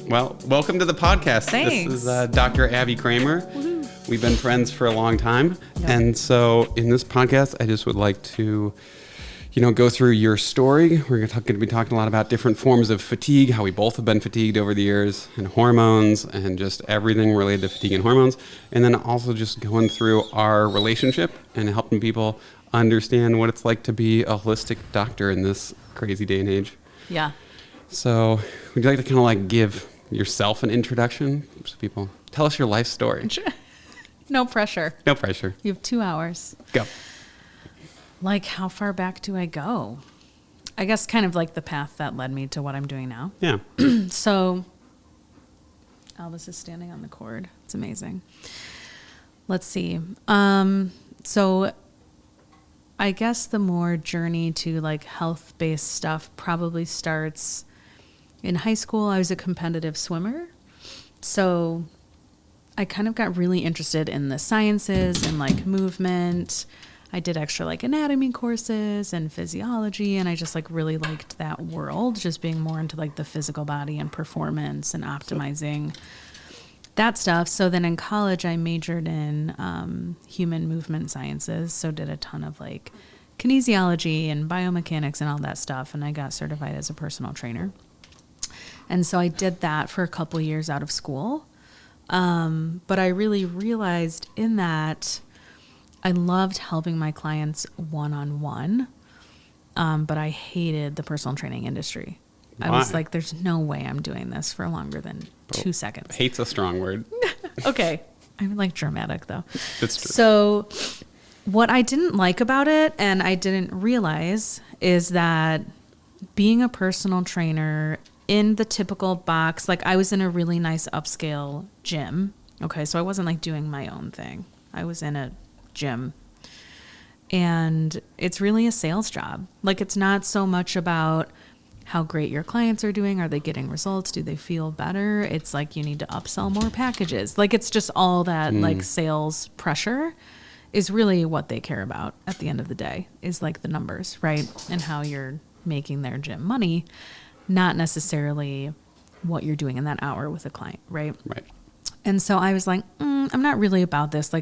Well, welcome to the podcast. Thanks. This is Dr. Abby Kramer. Woo-hoo. We've been friends for a long time. Yep. And so in this podcast, I just would like to, go through your story. We're going to be talking a lot about different forms of fatigue, how we both have been fatigued over the years, and hormones, and just everything related to fatigue and hormones. And then also just going through our relationship and helping people understand what it's like to be a holistic doctor in this crazy day and age. Yeah. So would you like to kind of give yourself an introduction so people tell us your life story? Sure. No pressure. No pressure. You have 2 hours. Go. How far back do I go? I guess kind of like the path that led me to what I'm doing now. Yeah. So Albus is standing on the cord. It's amazing. Let's see. So I guess the more journey to health-based stuff probably starts in high school. I was a competitive swimmer. So I kind of got really interested in the sciences and movement. I did extra anatomy courses and physiology, and I just really liked that world, just being more into the physical body and performance and optimizing that stuff. So then in college, I majored in human movement sciences. So did a ton of kinesiology and biomechanics and all that stuff. And I got certified as a personal trainer. And so I did that for a couple years out of school. But I really realized in that I loved helping my clients one-on-one. But I hated the personal training industry. Why? I was like, there's no way I'm doing this for longer than 2 seconds. Hate's a strong word. Okay. I'm dramatic though. That's true. So what I didn't like about it, and I didn't realize, is that being a personal trainer in the typical box, I was in a really nice upscale gym. Okay. So I wasn't doing my own thing. I was in a gym. And it's really a sales job. It's not so much about how great your clients are doing. Are they getting results? Do they feel better? It's you need to upsell more packages. It's just all that sales pressure is really what they care about at the end of the day, is the numbers, right? And how you're making their gym money, not necessarily what you're doing in that hour with a client, right? Right. And so I was I'm not really about this.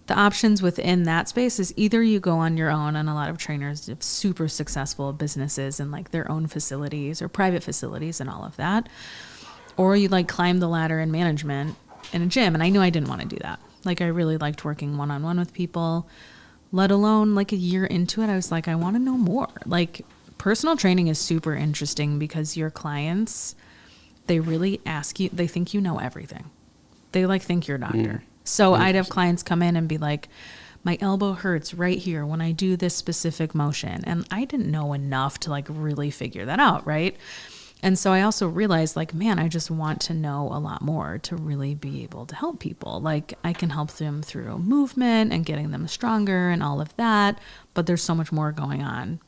The options within that space is either you go on your own, and a lot of trainers have super successful businesses and their own facilities or private facilities and all of that, or you climb the ladder in management in a gym. And I knew I didn't want to do that. I really liked working one-on-one with people, let alone a year into it. I was I want to know more. Personal training is super interesting because your clients, they really ask you, they think you know everything. They think you're a doctor. So I'd have clients come in and be my elbow hurts right here when I do this specific motion. And I didn't know enough to really figure that out, right? And so I also realized man, I just want to know a lot more to really be able to help people. I can help them through movement and getting them stronger and all of that. But there's so much more going on,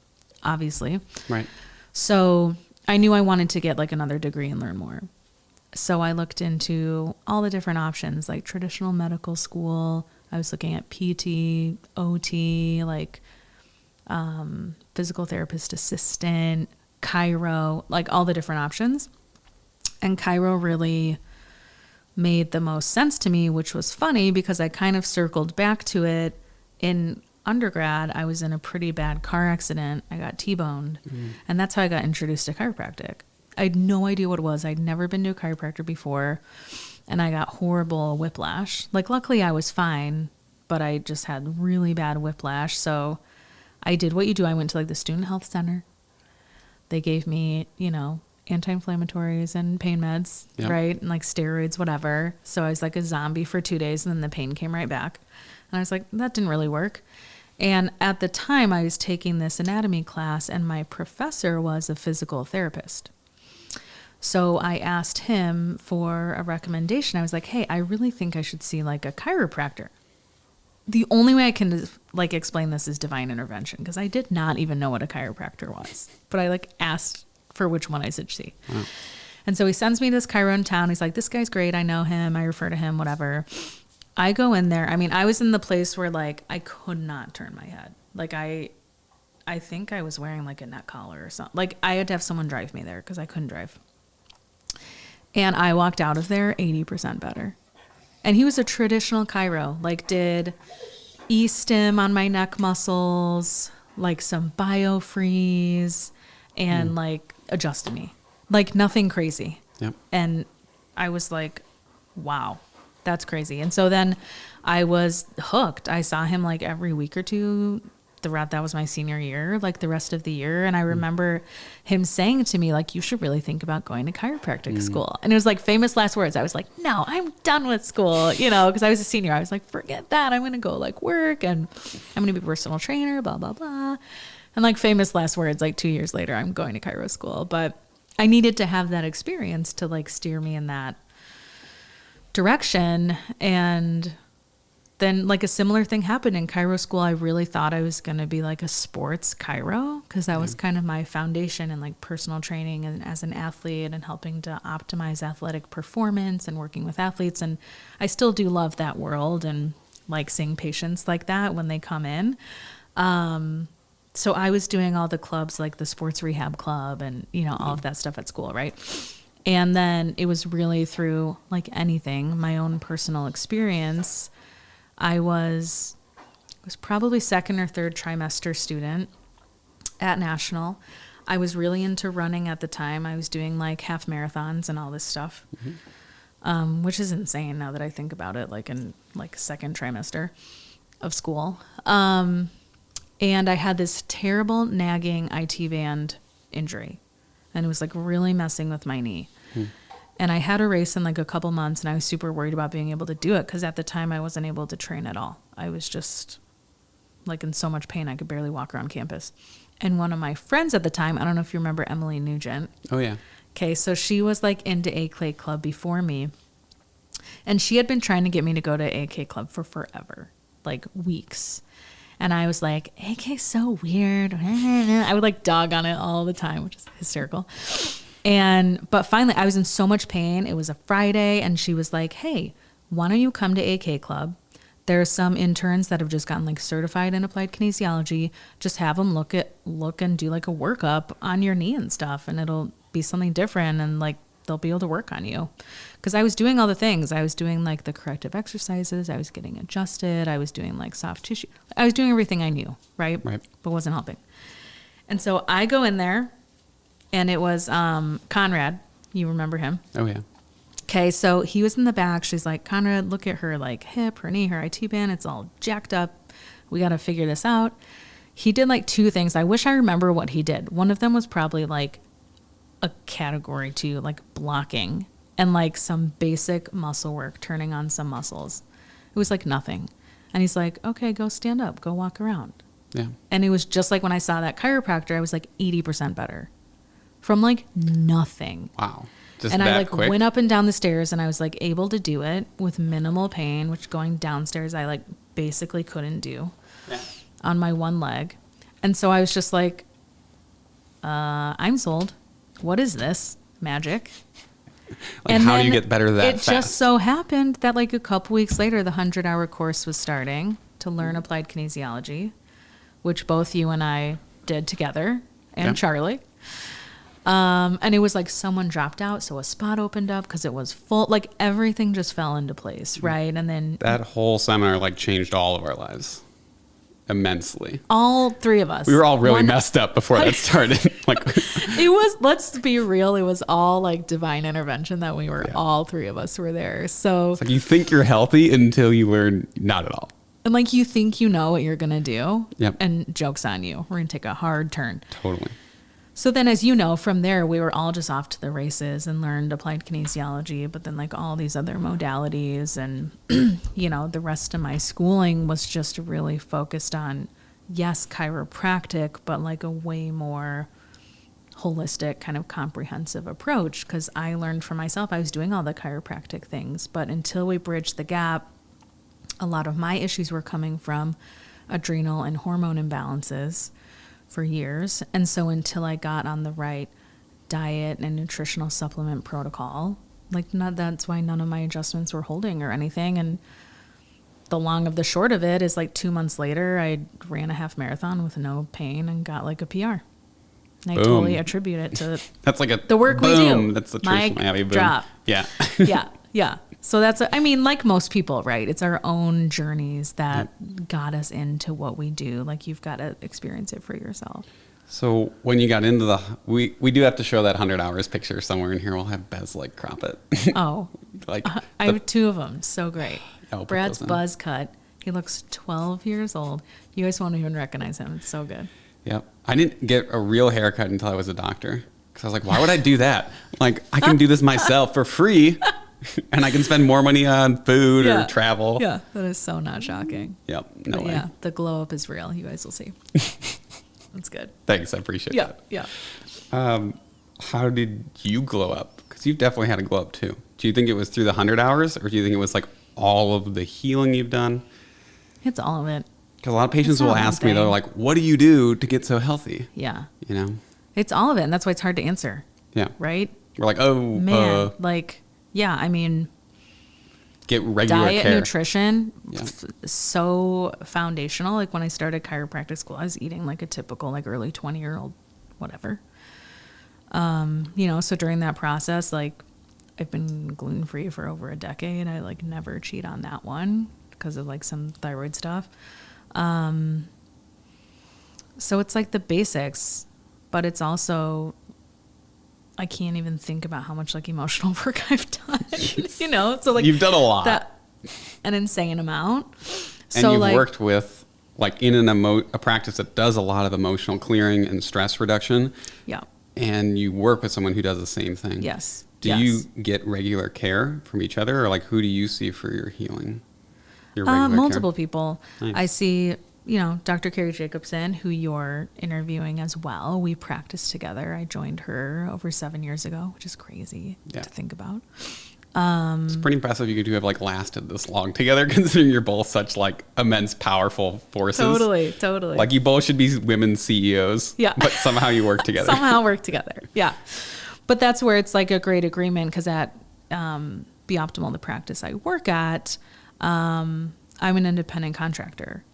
obviously. Right. So I knew I wanted to get another degree and learn more. So I looked into all the different options, traditional medical school. I was looking at PT, OT, physical therapist assistant, chiro, all the different options. And chiro really made the most sense to me, which was funny because I kind of circled back to it. In undergrad, I was in a pretty bad car accident. I got T-boned. And that's how I got introduced to chiropractic. I had no idea what it was. I'd never been to a chiropractor before, and I got horrible whiplash. Luckily I was fine, but I just had really bad whiplash. So I did what you do. I went to the student health center. They gave me, anti-inflammatories and pain meds, Yep. right? And steroids, whatever. So I was a zombie for 2 days, and then the pain came right back. And I was that didn't really work. And at the time I was taking this anatomy class, and my professor was a physical therapist. So I asked him for a recommendation. I was hey, I really think I should see a chiropractor. The only way I can explain this is divine intervention, because I did not even know what a chiropractor was. But I asked for which one I should see. Wow. And so he sends me to this chiro in town. He's this guy's great. I know him. I refer to him, whatever. I go in there. I mean, I was in the place where I could not turn my head. I think I was wearing a neck collar or something. I had to have someone drive me there because I couldn't drive. And I walked out of there 80% better. And he was a traditional chiro, like did e-stim on my neck muscles, like some biofreeze, and like adjusted me. Like nothing crazy. Yep. And I was like, wow, that's crazy. And so then I was hooked. I saw him like every week or two throughout, that was my senior year, like the rest of the year. And I remember him saying to me, like, you should really think about going to chiropractic school. And it was like famous last words. I was like, no, I'm done with school, you know, because I was a senior. I was like, forget that. I'm going to go like work and I'm going to be a personal trainer, blah, blah, blah. And like famous last words, like 2 years later, I'm going to chiro school. But I needed to have that experience to like steer me in that direction. And then like a similar thing happened in chiro school. I really thought I was going to be like a sports chiro because that was kind of my foundation in like personal training and as an athlete and helping to optimize athletic performance and working with athletes. And I still do love that world and like seeing patients like that when they come in. So I was doing all the clubs like the sports rehab club and, you know, all of that stuff at school, right? And then it was really through like anything, my own personal experience. I was probably second or third trimester student at National. I was really into running at the time. I was doing like half marathons and all this stuff, which is insane now that I think about it, like in like second trimester of school. And I had this terrible nagging IT band injury, and it was like really messing with my knee. And I had a race in like a couple months, and I was super worried about being able to do it because at the time I wasn't able to train at all. I was just like in so much pain I could barely walk around campus. And one of my friends at the time, I don't know if you remember Emily Nugent. Oh, yeah. Okay, so she was like into AK Club before me, and she had been trying to get me to go to AK Club for forever, like weeks. And I was like, AK's so weird. I would like dog on it all the time, which is hysterical. But finally I was in so much pain. It was a Friday and she was like, hey, why don't you come to AK Club? There are some interns that have just gotten like certified in applied kinesiology. Just have them look and do like a workup on your knee and stuff. And it'll be something different. And like, they'll be able to work on you. Cause I was doing all the things. I was doing like the corrective exercises. I was getting adjusted. I was doing like soft tissue. I was doing everything I knew. Right. But wasn't helping. And so I go in there and it was, Conrad. You remember him? Oh yeah. Okay. So he was in the back. She's like, Conrad, look at her like hip, her knee, her IT band. It's all jacked up. We got to figure this out. He did like two things. I wish I remember what he did. One of them was probably like a category 2, like blocking and like some basic muscle work, turning on some muscles. It was like nothing. And he's like, okay, go stand up, go walk around. Yeah. And it was just like when I saw that chiropractor, I was like 80% better from like nothing. Wow. Just and that I like quick? went up and down the stairs and I was like able to do it with minimal pain, which going downstairs, I like basically couldn't do on my one leg. And so I was just like, I'm sold. What is this magic? Like, and how do you get better that it fast? It just so happened that like a couple weeks later, the 100-hour course was starting to learn applied kinesiology, which both you and I did together, and Charlie. And it was like someone dropped out, so a spot opened up because it was full. Like everything just fell into place, right? And then that whole seminar like changed all of our lives immensely. All three of us. We were all really messed up before that started. Like it was, let's be real, it was all like divine intervention that we were, all three of us were there. So it's like you think you're healthy until you were not at all. And like you think you know what you're going to do. Yep. And joke's on you. We're going to take a hard turn. Totally. So then, as you know, from there, we were all just off to the races and learned applied kinesiology, but then like all these other modalities and, you know, the rest of my schooling was just really focused on, yes, chiropractic, but like a way more holistic kind of comprehensive approach. Because I learned for myself, I was doing all the chiropractic things, but until we bridged the gap, a lot of my issues were coming from adrenal and hormone imbalances for years. And so until I got on the right diet and nutritional supplement protocol, like that's why none of my adjustments were holding or anything. And the long of the short of it is like 2 months later, I ran a half marathon with no pain and got like a PR. I Boom. totally attribute it to That's like the work we do. That's the truth from Abby. Boom. Drop. Yeah. Yeah. So that's, I mean, like most people, right? It's our own journeys that got us into what we do. Like you've got to experience it for yourself. So when you got into we do have to show that 100 hours picture somewhere in here. We'll have Bez like crop it. Oh, like I have 2 of them. So great. I'll put Brad's those in. buzz cut. He looks 12 years old. You guys won't even recognize him. It's so good. Yep. I didn't get a real haircut until I was a doctor. Because I was like, why would I do that? Like, I can do this myself for free. And I can spend more money on food or travel. Yeah, that is so not shocking. Yep. No way. Yeah, the glow up is real. You guys will see. That's good. Thanks. I appreciate that. Yeah. How did you glow up? Because you've definitely had a glow up too. Do you think it was through the 100 hours or do you think it was like all of the healing you've done? It's all of it. Because a lot of patients will ask me, they're like, what do you do to get so healthy? Yeah. You know? It's all of it. And that's why it's hard to answer. Yeah. Right? We're like, oh, man, I mean, get regular diet, care. nutrition, so foundational. Like when I started chiropractic school, I was eating like a typical like early 20-year-old, whatever. So during that process, like I've been gluten-free for over a decade. I like never cheat on that one because of like some thyroid stuff. So it's like the basics, but it's also, I can't even think about how much like emotional work I've done, so like you've done a lot, an insane amount. And so you've like, worked with like in a practice that does a lot of emotional clearing and stress reduction. Yeah. And you work with someone who does the same thing. Yes. Do you get regular care from each other or like who do you see for your healing? Your regular multiple care? people. Nice. I see, Dr. Carrie Jacobson, who you're interviewing as well. We practiced together. I joined her over 7 years ago, which is crazy to think about. It's pretty impressive you two have like lasted this long together considering you're both such like immense powerful forces. Totally. Like you both should be women CEOs. Yeah. But somehow you work together. Somehow work together. Yeah. But that's where it's like a great agreement because at Be Optimal, the practice I work at, I'm an independent contractor.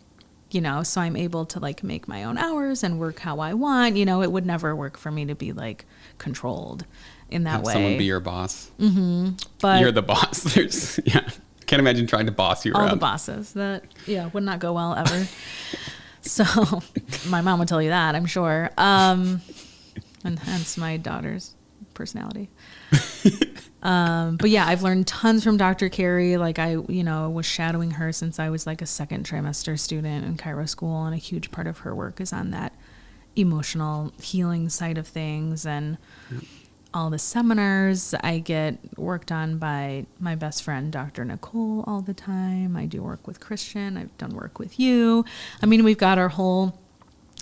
So I'm able to like make my own hours and work how I want. It would never work for me to be like controlled in that Have way. someone be your boss. Mm-hmm. But you're the boss. Can't imagine trying to boss you around. All the bosses that would not go well ever. So my mom would tell you that, I'm sure. And hence my daughter's personality. But yeah, I've learned tons from Dr. Carrie. Like I was shadowing her since I was like a second trimester student in chiro school. And a huge part of her work is on that emotional healing side of things. And all the seminars I get worked on by my best friend, Dr. Nicole, all the time. I do work with Christian. I've done work with you. I mean, we've got our whole,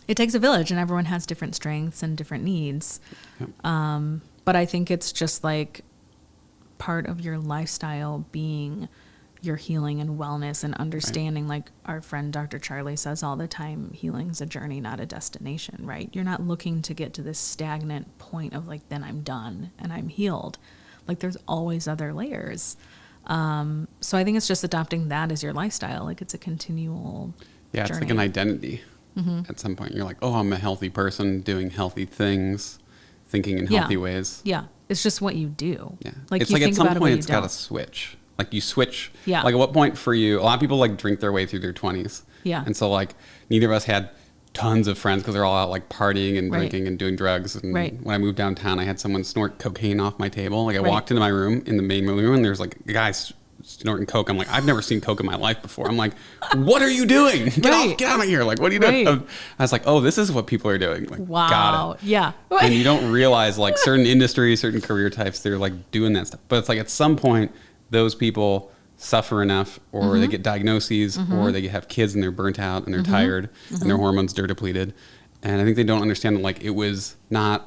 it takes a village and everyone has different strengths and different needs. Yep. But I think it's just like part of your lifestyle being your healing and wellness and understanding, right. Like our friend Dr. Charlie says all the time, healing's a journey, not a destination, right? You're not looking to get to this stagnant point of like, then I'm done and I'm healed. Like there's always other layers. So I think it's just adopting that as your lifestyle. Like it's a continual journey. It's like an identity. Mm-hmm. At some point you're like, oh, I'm a healthy person doing healthy things, thinking in healthy ways. Yeah. It's just what you do. Yeah. Like it's you like think at some about point it, it's got to switch. Like you switch. Yeah. Like at what point for you, a lot of people like drink their way through their 20s. Yeah. And so like neither of us had tons of friends because they're all out like partying and drinking and doing drugs. And when I moved downtown, I had someone snort cocaine off my table. Like I walked into my room in the main room and there's like a guy snorting coke. I'm like, I've never seen coke in my life before. I'm like, what are you doing? Get out of here. Like, what are you doing? I was like, oh, this is what people are doing. Like, wow. Got it. Yeah. And you don't realize like certain industries, certain career types, they're like doing that stuff. But it's like at some point, those people suffer enough or they get diagnoses or they have kids and they're burnt out and they're tired and their hormones are depleted. And I think they don't understand that like it wasn't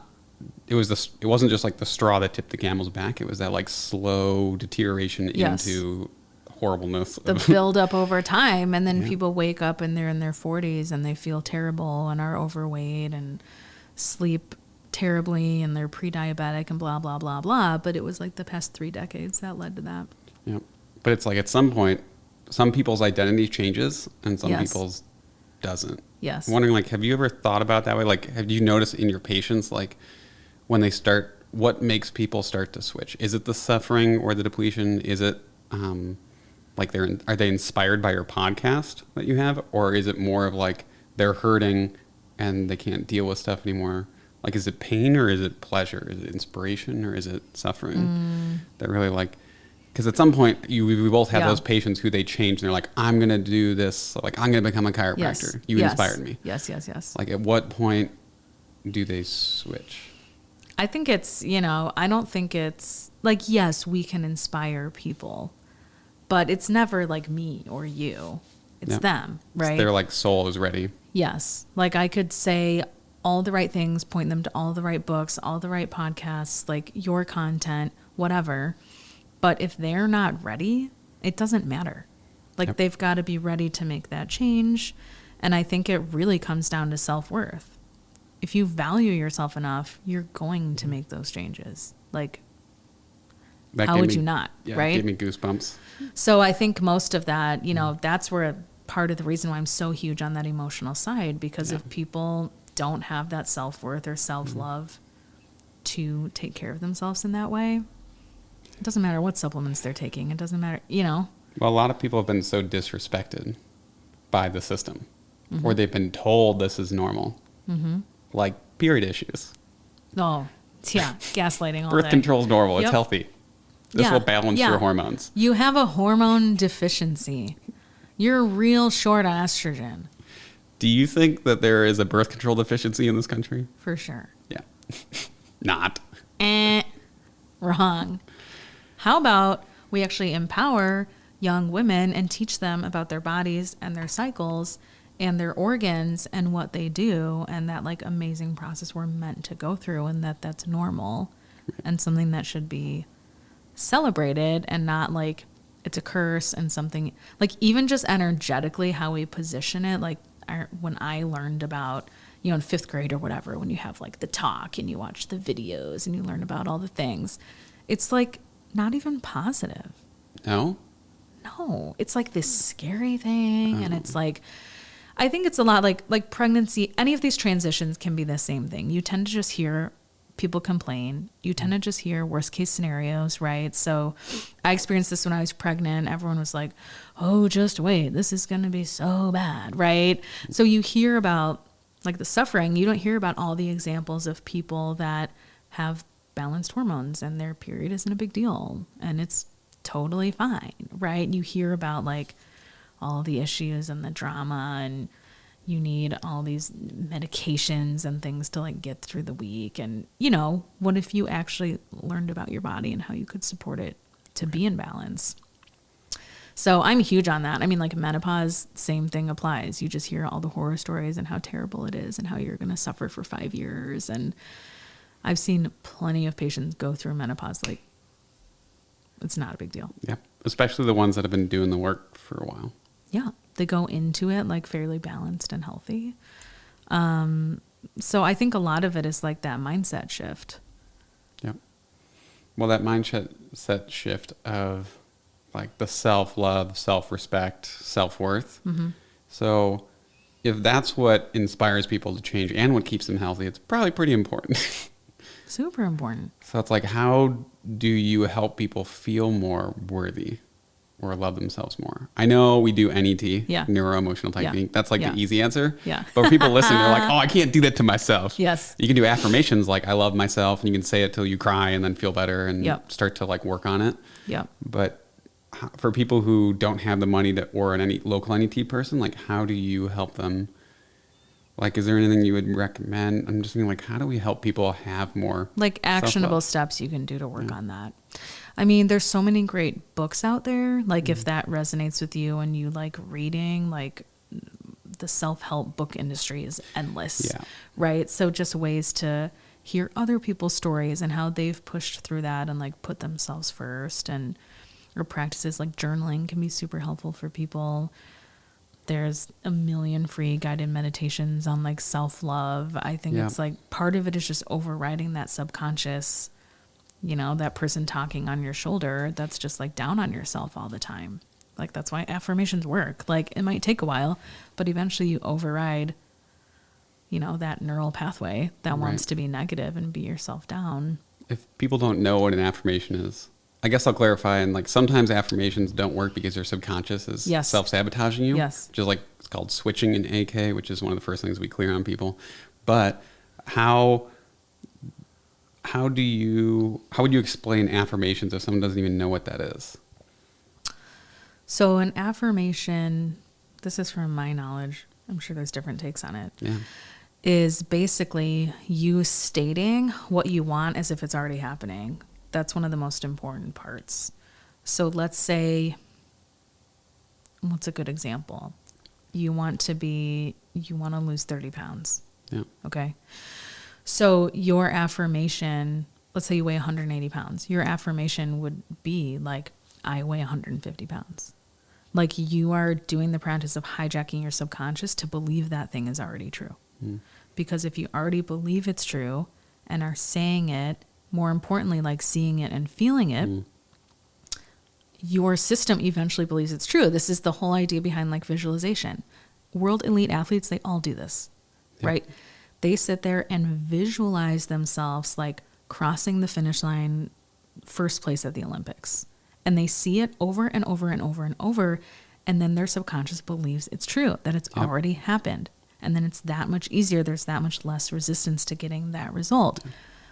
just like the straw that tipped the camel's back. It was that like slow deterioration into horribleness. The build up over time. And then people wake up and they're in their 40s and they feel terrible and are overweight and sleep terribly and they're pre-diabetic and blah, blah, blah, blah. But it was like the past 3 decades that led to that. Yeah. But it's like at some point, some people's identity changes and some people's doesn't. Yes. I'm wondering, like, have you ever thought about that way? Like, have you noticed in your patients, like, when they start, what makes people start to switch? Is it the suffering or the depletion? Is it, like, are they inspired by your podcast that you have? Or is it more of, like, they're hurting and they can't deal with stuff anymore? Like, is it pain or is it pleasure? Is it inspiration or is it suffering? That really, like, because at some point we both have those patients who they change and they're like, I'm going to do this. Like, I'm going to become a chiropractor. Yes. You inspired me. Yes. Like, at what point do they switch? I think it's, I don't think it's like, yes, we can inspire people, but it's never like me or you. It's them, right? Their like soul is ready. Yes. Like I could say all the right things, point them to all the right books, all the right podcasts, like your content, whatever. But if they're not ready, it doesn't matter. Like they've got to be ready to make that change. And I think it really comes down to self-worth. If you value yourself enough, you're going to make those changes. Like, how would you not, right? It gave me goosebumps. So I think most of that, that's where part of the reason why I'm so huge on that emotional side, because if people don't have that self-worth or self-love to take care of themselves in that way, it doesn't matter what supplements they're taking. It doesn't matter, Well, a lot of people have been so disrespected by the system, or they've been told this is normal. Like period issues. Oh, yeah, gaslighting all Birth day. control's normal. It's healthy. This will balance your hormones. You have a hormone deficiency. You're real short on estrogen. Do you think that there is a birth control deficiency in this country? For sure. Yeah. Not. Wrong. How about we actually empower young women and teach them about their bodies and their cycles and their organs and what they do, and that like amazing process we're meant to go through, and that's normal and something that should be celebrated, and not like it's a curse and something like, even just energetically how we position it. Like when I learned about, in 5th grade or whatever, when you have like the talk and you watch the videos and you learn about all the things, it's like not even positive. No, it's like this scary thing. And it's like, I think it's a lot like pregnancy. Any of these transitions can be the same thing. You tend to just hear people complain. You tend to just hear worst case scenarios, right? So I experienced this when I was pregnant. Everyone was like, oh, just wait, this is going to be so bad, right? So you hear about like the suffering. You don't hear about all the examples of people that have balanced hormones and their period isn't a big deal and it's totally fine, right? You hear about like all the issues and the drama, and you need all these medications and things to like get through the week. And what if you actually learned about your body and how you could support it to be in balance? So I'm huge on that. I mean, like menopause, same thing applies. You just hear all the horror stories and how terrible it is and how you're going to suffer for 5 years. And I've seen plenty of patients go through menopause like it's not a big deal. Yeah, especially the ones that have been doing the work for a while. Yeah, they go into it like fairly balanced and healthy. So I think a lot of it is like that mindset shift. Yeah. Well, that mindset shift of like the self-love, self-respect, self-worth. So if that's what inspires people to change and what keeps them healthy, it's probably pretty important. Super important. So it's like, how do you help people feel more worthy or love themselves more? I know we do NET, Neuro Emotional Technique. That's like the easy answer. Yeah. But for people listening, they're like, oh, I can't do that to myself. Yes. You can do affirmations like, I love myself, and you can say it till you cry and then feel better and start to like work on it. Yeah. But for people who don't have the money or an local NET person, like how do you help them? Like, is there anything you would recommend? I'm just thinking, like, how do we help people have more like actionable steps you can do to work on that? I mean, there's so many great books out there. Like if that resonates with you and you like reading, like the self-help book industry is endless, right? So just ways to hear other people's stories and how they've pushed through that and like put themselves first, and or practices like journaling can be super helpful for people. There's a million free guided meditations on like self-love. I think it's like part of it is just overriding that subconscious, that person talking on your shoulder that's just like down on yourself all the time. Like, that's why affirmations work. Like, it might take a while, but eventually you override, you know, that neural pathway that wants to be negative and beat yourself down. If people don't know what an affirmation is, I guess I'll clarify. And like, sometimes affirmations don't work because your subconscious is self-sabotaging you. Yes. Which is like, it's called switching in AK, which is one of the first things we clear on people. But how would you explain affirmations if someone doesn't even know what that is? So an affirmation, this is from my knowledge, I'm sure there's different takes on it, is basically you stating what you want as if it's already happening. That's one of the most important parts. So let's say, what's a good example? You want to lose 30 pounds. Yeah. Okay. So your affirmation, let's say you weigh 180 pounds. Your affirmation would be like, I weigh 150 pounds. Like, you are doing the practice of hijacking your subconscious to believe that thing is already true. Because if you already believe it's true and are saying it, more importantly, like seeing it and feeling it, your system eventually believes it's true. This is the whole idea behind like visualization. World elite athletes, they all do this, right? They sit there and visualize themselves like crossing the finish line, first place at the Olympics. And they see it over and over and over and over. And then their subconscious believes it's true, that it's already happened. And then it's that much easier. There's that much less resistance to getting that result.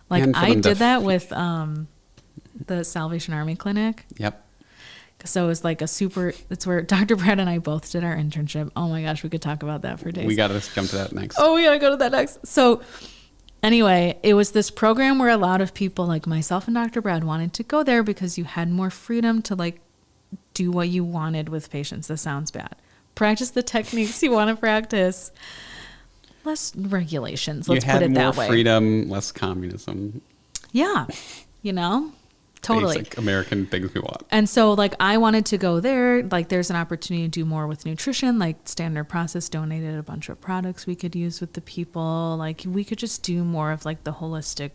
Like, I did that with the Salvation Army clinic. Yep. So it was like it's where Dr. Brad and I both did our internship. Oh my gosh, we could talk about that for days. We got to jump to that next. Oh, we got to go to that next. So anyway, it was this program where a lot of people like myself and Dr. Brad wanted to go there because you had more freedom to like do what you wanted with patients. This sounds bad. Practice the techniques you want to practice. Less regulations, let's put it that way. You had more freedom, less communism. Yeah, you know, totally. Basic American things we want. And so like I wanted to go there. Like, there's an opportunity to do more with nutrition. Like, Standard Process donated a bunch of products we could use with the people. Like, we could just do more of like the holistic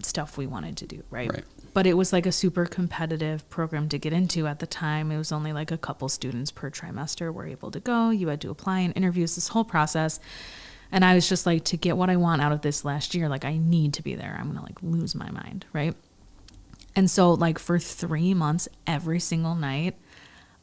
stuff we wanted to do, right? But it was like a super competitive program to get into at the time. It was only like a couple students per trimester were able to go. You had to apply and interviews, this whole process. And I was just like, to get what I want out of this last year, like, I need to be there. I'm going to like lose my mind, right? And so like for 3 months, every single night,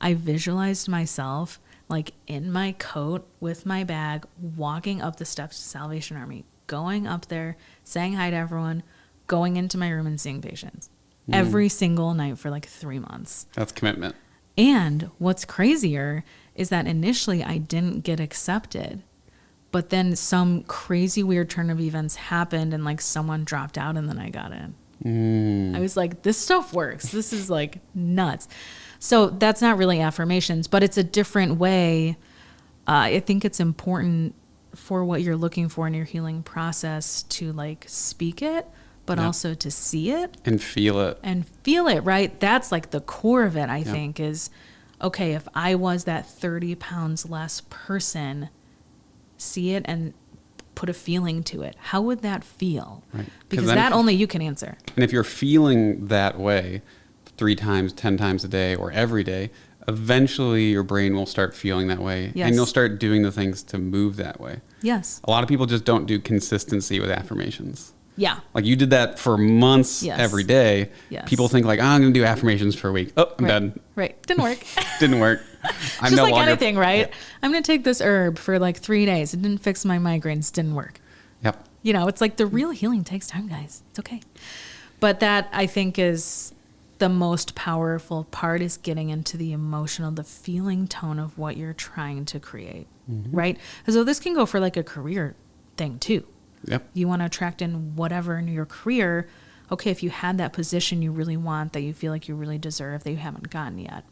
I visualized myself like in my coat with my bag, walking up the steps to Salvation Army, going up there, saying hi to everyone, going into my room and seeing patients every single night for like 3 months. That's commitment. And what's crazier is that initially I didn't get accepted, but then some crazy weird turn of events happened and like someone dropped out and then I got in. I was like, this stuff works. This is like nuts. So that's not really affirmations, but it's a different way. I think it's important for what you're looking for in your healing process to like speak it, but also to see it. And feel it. And feel it, right? That's like the core of it, I think, is, okay, if I was that 30 pounds less person, see it and put a feeling to it. How would that feel? Right. Because that only you can answer. And if you're feeling that way 3 times, 10 times a day, or every day, eventually your brain will start feeling that way. Yes. And you'll start doing the things to move that way. Yes. A lot of people just don't do consistency with affirmations. Yeah. Like, you did that for months every day. Yes. People think like, oh, I'm going to do affirmations for a week. Oh, I'm done. Right. Didn't work. Didn't work. I'm just no like longer, anything, right? I'm going to take this herb for like 3 days. It didn't fix my migraines. Didn't work. Yep. You know, it's like the real healing takes time, guys. It's okay. But that, I think, is the most powerful part, is getting into the emotional, the feeling tone of what you're trying to create, right? So this can go for like a career thing too. Yep. You want to attract in whatever in your career. Okay, if you had that position you really want, that you feel like you really deserve, that you haven't gotten yet.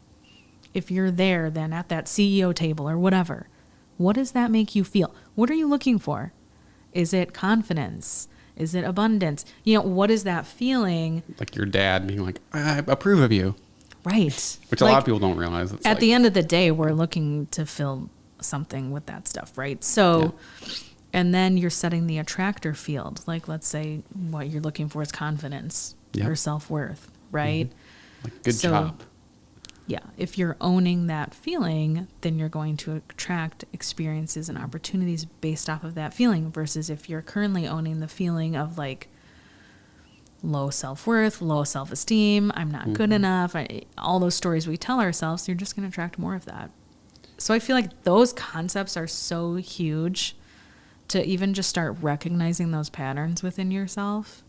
If you're there, then at that CEO table or whatever, what does that make you feel? What are you looking for? Is it confidence? Is it abundance? You know, what is that feeling? Like your dad being like, I approve of you. Right. Which a lot of people don't realize. It's at the end of the day, we're looking to fill something with that stuff, right? So, and then you're setting the attractor field. Like, let's say what you're looking for is confidence or self-worth, right? Like, good job. Yeah. If you're owning that feeling, then you're going to attract experiences and opportunities based off of that feeling, versus if you're currently owning the feeling of like low self-worth, low self-esteem, I'm not good enough, all those stories we tell ourselves, you're just going to attract more of that. So I feel like those concepts are so huge, to even just start recognizing those patterns within yourself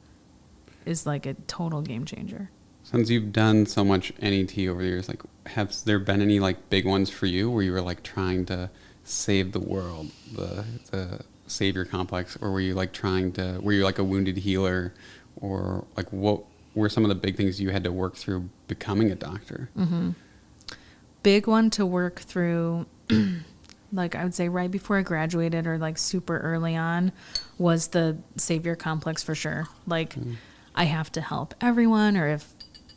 is like a total game changer. Since you've done so much NET over the years, like, have there been any like big ones for you where you were like trying to save the world, the savior complex, or were you like were you like a wounded healer, or like what were some of the big things you had to work through becoming a doctor? Mm-hmm. Big one to work through, like I would say right before I graduated or like super early on, was the savior complex for sure. Like I have to help everyone, or if,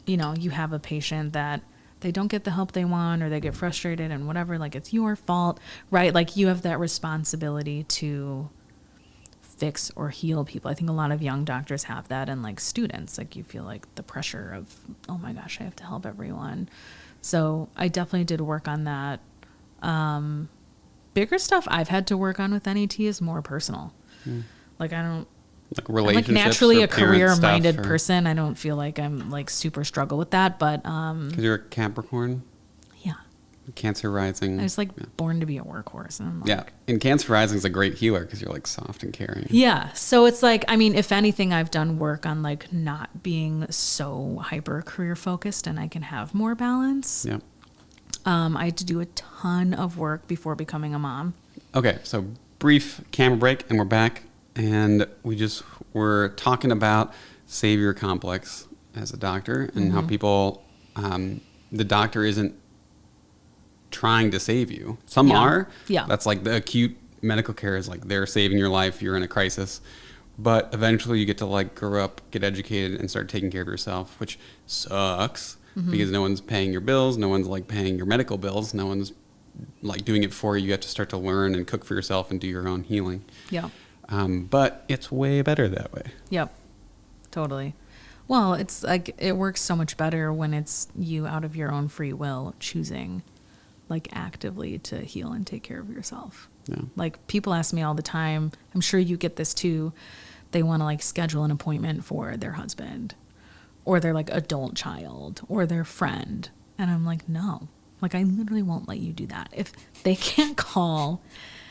you know, you have a patient that they don't get the help they want, or they get frustrated and whatever, like it's your fault, right? Like you have that responsibility to fix or heal people. I think a lot of young doctors have that, and like students, like you feel like the pressure of, oh my gosh, I have to help everyone. So I definitely did work on that. Bigger stuff I've had to work on with NET is more personal. Like I don't, like I'm relationships, like naturally or a career-minded stuff, person. I don't feel like I'm like super struggle with that, but because you're a Capricorn, yeah, Cancer rising. I was like born to be a workhorse, and I'm like, and Cancer rising is a great healer because you're like soft and caring. Yeah, so it's like, I mean, if anything, I've done work on like not being so hyper career focused, and I can have more balance. Yeah. I had to do a ton of work before becoming a mom. Okay, so brief camera break, and we're back, and we're talking about savior complex as a doctor, and how people, the doctor isn't trying to save you. Some are. Yeah. That's like the acute medical care is like they're saving your life, you're in a crisis. But eventually you get to like grow up, get educated, and start taking care of yourself, which sucks because no one's paying your bills, no one's like paying your medical bills, no one's like doing it for you. You have to start to learn and cook for yourself and do your own healing. Yeah. But it's way better that way. Yep. Totally. Well, it's like it works so much better when it's you out of your own free will choosing like actively to heal and take care of yourself. Yeah. Like people ask me all the time, I'm sure you get this too. They want to like schedule an appointment for their husband or their like adult child or their friend. And I'm like, no, like I literally won't let you do that. If they can't call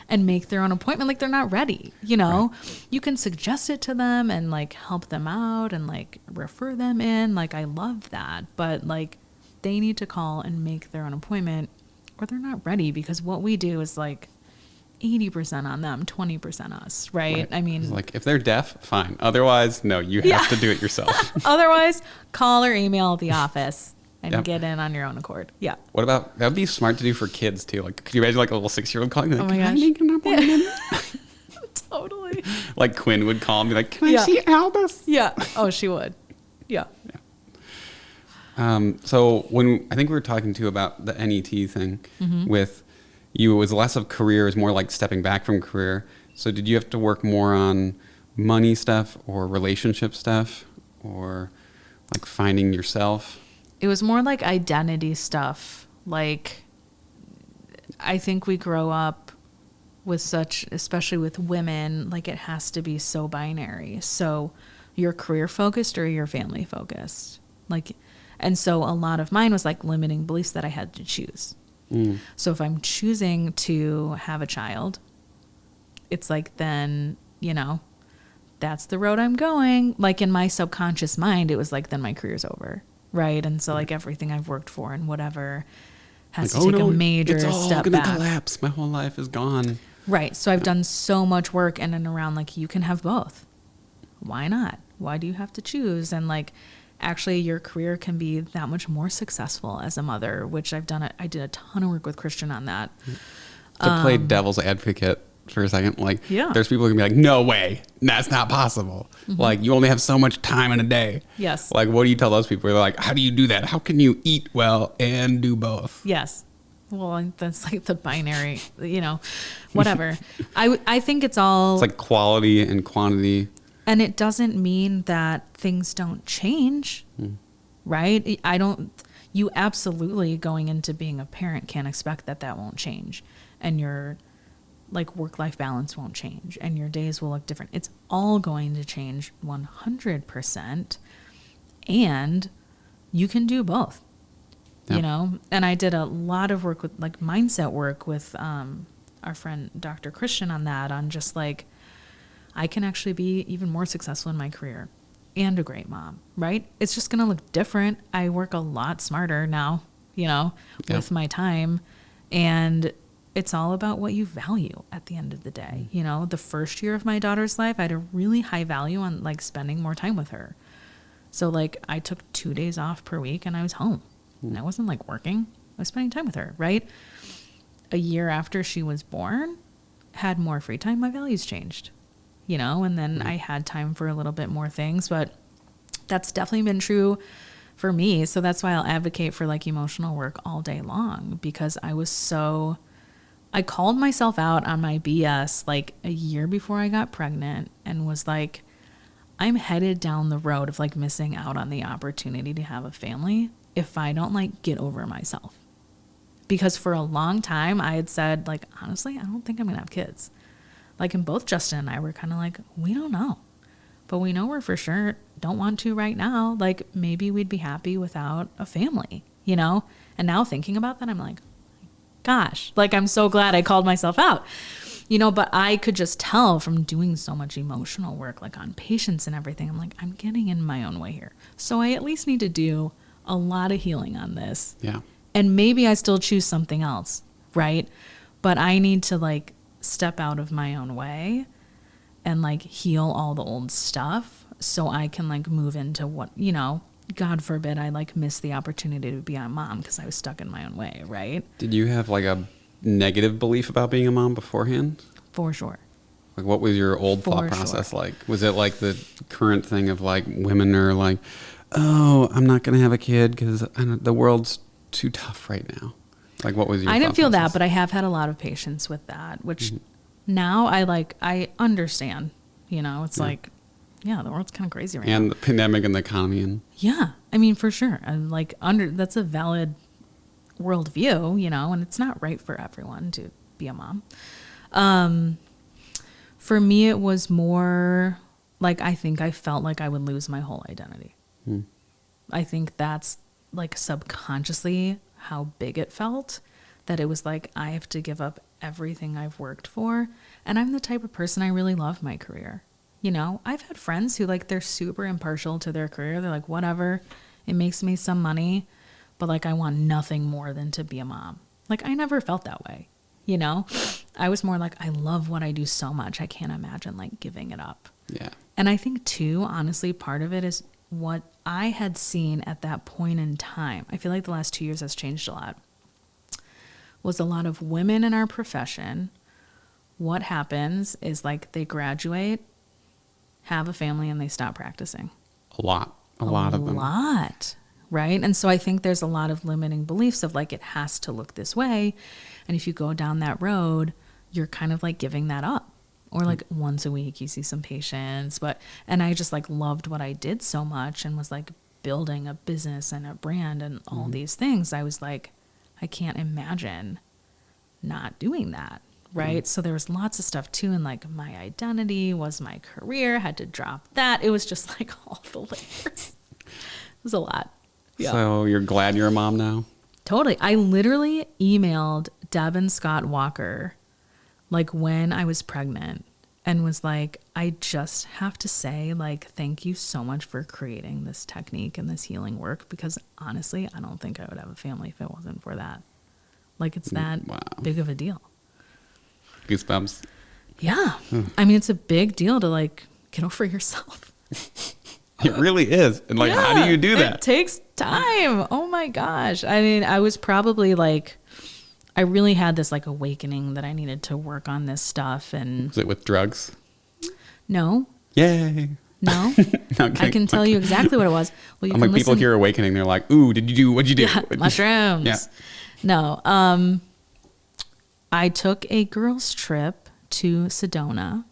and make their own appointment, like they're not ready, you know, you can suggest it to them and like help them out and like refer them in. Like I love that, but like they need to call and make their own appointment or they're not ready, because what we do is like 80% on them, 20% us, right? I mean, it's like if they're deaf, fine. Otherwise, no, you have to do it yourself. Otherwise, call or email the office and get in on your own accord. Yeah. What about, that would be smart to do for kids too. Like, could you imagine like a little 6-year-old calling me like, Oh my can I gosh. make an appointment? Totally. Like Quinn would call and be like, can I see Albus? Yeah. Oh, she would. Yeah. So when I think we were talking too about the NET thing with you, it was less of career, it was more like stepping back from career. So did you have to work more on money stuff or relationship stuff or like finding yourself? It was more like identity stuff. Like, I think we grow up with such, especially with women, like it has to be so binary. So you're career focused or you're family focused. Like, and so a lot of mine was like limiting beliefs that I had to choose. So if I'm choosing to have a child, it's like, then, you know, that's the road I'm going. Like in my subconscious mind, it was like, then my career's over. Right. And so like everything I've worked for and whatever has Like, to take a major it's all step gonna back. collapse. My whole life is gone. Right. So I've done so much work in and around like, you can have both. Why not? Why do you have to choose? And like, actually your career can be that much more successful as a mother, which I've done. I did a ton of work with Christian on that. To play devil's advocate for a second, like there's people who can be like, no way, that's not possible. Like you only have so much time in a day. Yes. Like what do you tell those people? They're like, how do you do that? How can you eat well and do both? Yes. Well, that's like the binary, you know, whatever. I think it's all... It's like quality and quantity. And it doesn't mean that things don't change, right? you absolutely, going into being a parent, can't expect that that won't change. And your like work-life balance won't change and your days will look different. It's all going to change 100%. And you can do both, you know? And I did a lot of work with like mindset work with our friend, Dr. Christian, on that, on just like, I can actually be even more successful in my career and a great mom, right? It's just going to look different. I work a lot smarter now, you know, with my time, and it's all about what you value at the end of the day. You know, the first year of my daughter's life, I had a really high value on like spending more time with her. So like I took 2 days off per week and I was home and I wasn't like working. I was spending time with her, right? A year after she was born, had more free time, my values changed, you know, and then I had time for a little bit more things, but that's definitely been true for me. So that's why I'll advocate for like emotional work all day long, because I called myself out on my BS like a year before I got pregnant and was like, I'm headed down the road of like missing out on the opportunity to have a family if I don't like get over myself. Because for a long time I had said like, honestly, I don't think I'm gonna have kids. Like, and both Justin and I were kind of like, we don't know, but we know we're for sure don't want to right now. Like maybe we'd be happy without a family, you know? And now thinking about that, I'm like, gosh, like I'm so glad I called myself out, you know, but I could just tell from doing so much emotional work, like on patients and everything. I'm like, I'm getting in my own way here. So I at least need to do a lot of healing on this. Yeah. And maybe I still choose something else, right? But I need to like step out of my own way and like heal all the old stuff so I can like move into what, you know, God forbid I like miss the opportunity to be a mom because I was stuck in my own way, right? Did you have like a negative belief about being a mom beforehand? For sure. Like what was your old thought process like? Was it like the current thing of like women are like, oh, I'm not going to have a kid because the world's too tough right now? Like what was your I didn't feel process? that, but I have had a lot of patience with that, which now I understand, you know, it's like, yeah, the world's kind of crazy right now. And the pandemic and the economy. And yeah, I mean, for sure. I'm like that's a valid worldview, you know, and it's not right for everyone to be a mom. For me, it was more like, I think I felt like I would lose my whole identity. I think that's like subconsciously how big it felt, that it was like, I have to give up everything I've worked for. And I'm the type of person, I really love my career. You know, I've had friends who like, they're super impartial to their career. They're like, whatever, it makes me some money, but like, I want nothing more than to be a mom. Like, I never felt that way. You know, I was more like, I love what I do so much. I can't imagine like giving it up. yeah. And I think too, honestly, part of it is what I had seen at that point in time. I feel like the last 2 years has changed a lot. Was a lot of women in our profession. What happens is like they graduate, have a family, and they stop practicing. A lot of them. A lot, right? And so I think there's a lot of limiting beliefs of like, it has to look this way. And if you go down that road, you're kind of like giving that up. Or like once a week you see some patients, and I just like loved what I did so much and was like building a business and a brand and all these things. I was like, I can't imagine not doing that. Right. So there was lots of stuff too. And like my identity was my career, had to drop that. It was just like all the layers. It was a lot. Yeah. So you're glad you're a mom now? Totally. I literally emailed Deb and Scott Walker like when I was pregnant and was like, I just have to say like, thank you so much for creating this technique and this healing work, because honestly, I don't think I would have a family if it wasn't for that. Like it's that big of a deal. Goosebumps. Yeah. I mean, it's a big deal to like get over yourself. It really is. And like, how do you do that? It takes time. Oh my gosh. I mean, I was probably like, I really had this like awakening that I needed to work on this stuff. And Was it with drugs? no, Yay. no, Okay. I can tell you exactly what it was. Well, you I'm can like, people listen. hear awakening. They're like, ooh, what'd you do? Yeah, mushrooms. Yeah. No. I took a girls' trip to Sedona.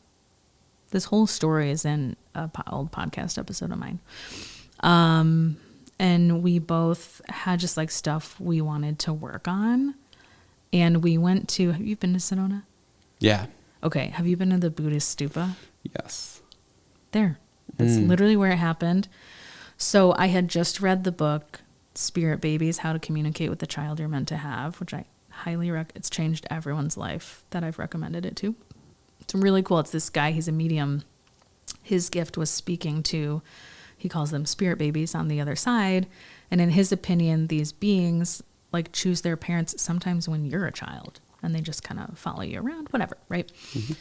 This whole story is in an old podcast episode of mine. and we both had just like stuff we wanted to work on. And we went to, have you been to Sedona? Yeah. Okay. Have you been to the Buddhist stupa? Yes. There. That's literally where it happened. So I had just read the book, Spirit Babies, How to Communicate with the Child You're Meant to Have, which I highly recommend. It's changed everyone's life that I've recommended it to. It's really cool. It's this guy, he's a medium. His gift was speaking to, he calls them spirit babies on the other side. And in his opinion, these beings like choose their parents sometimes when you're a child, and they just kind of follow you around, whatever, right? Mm-hmm.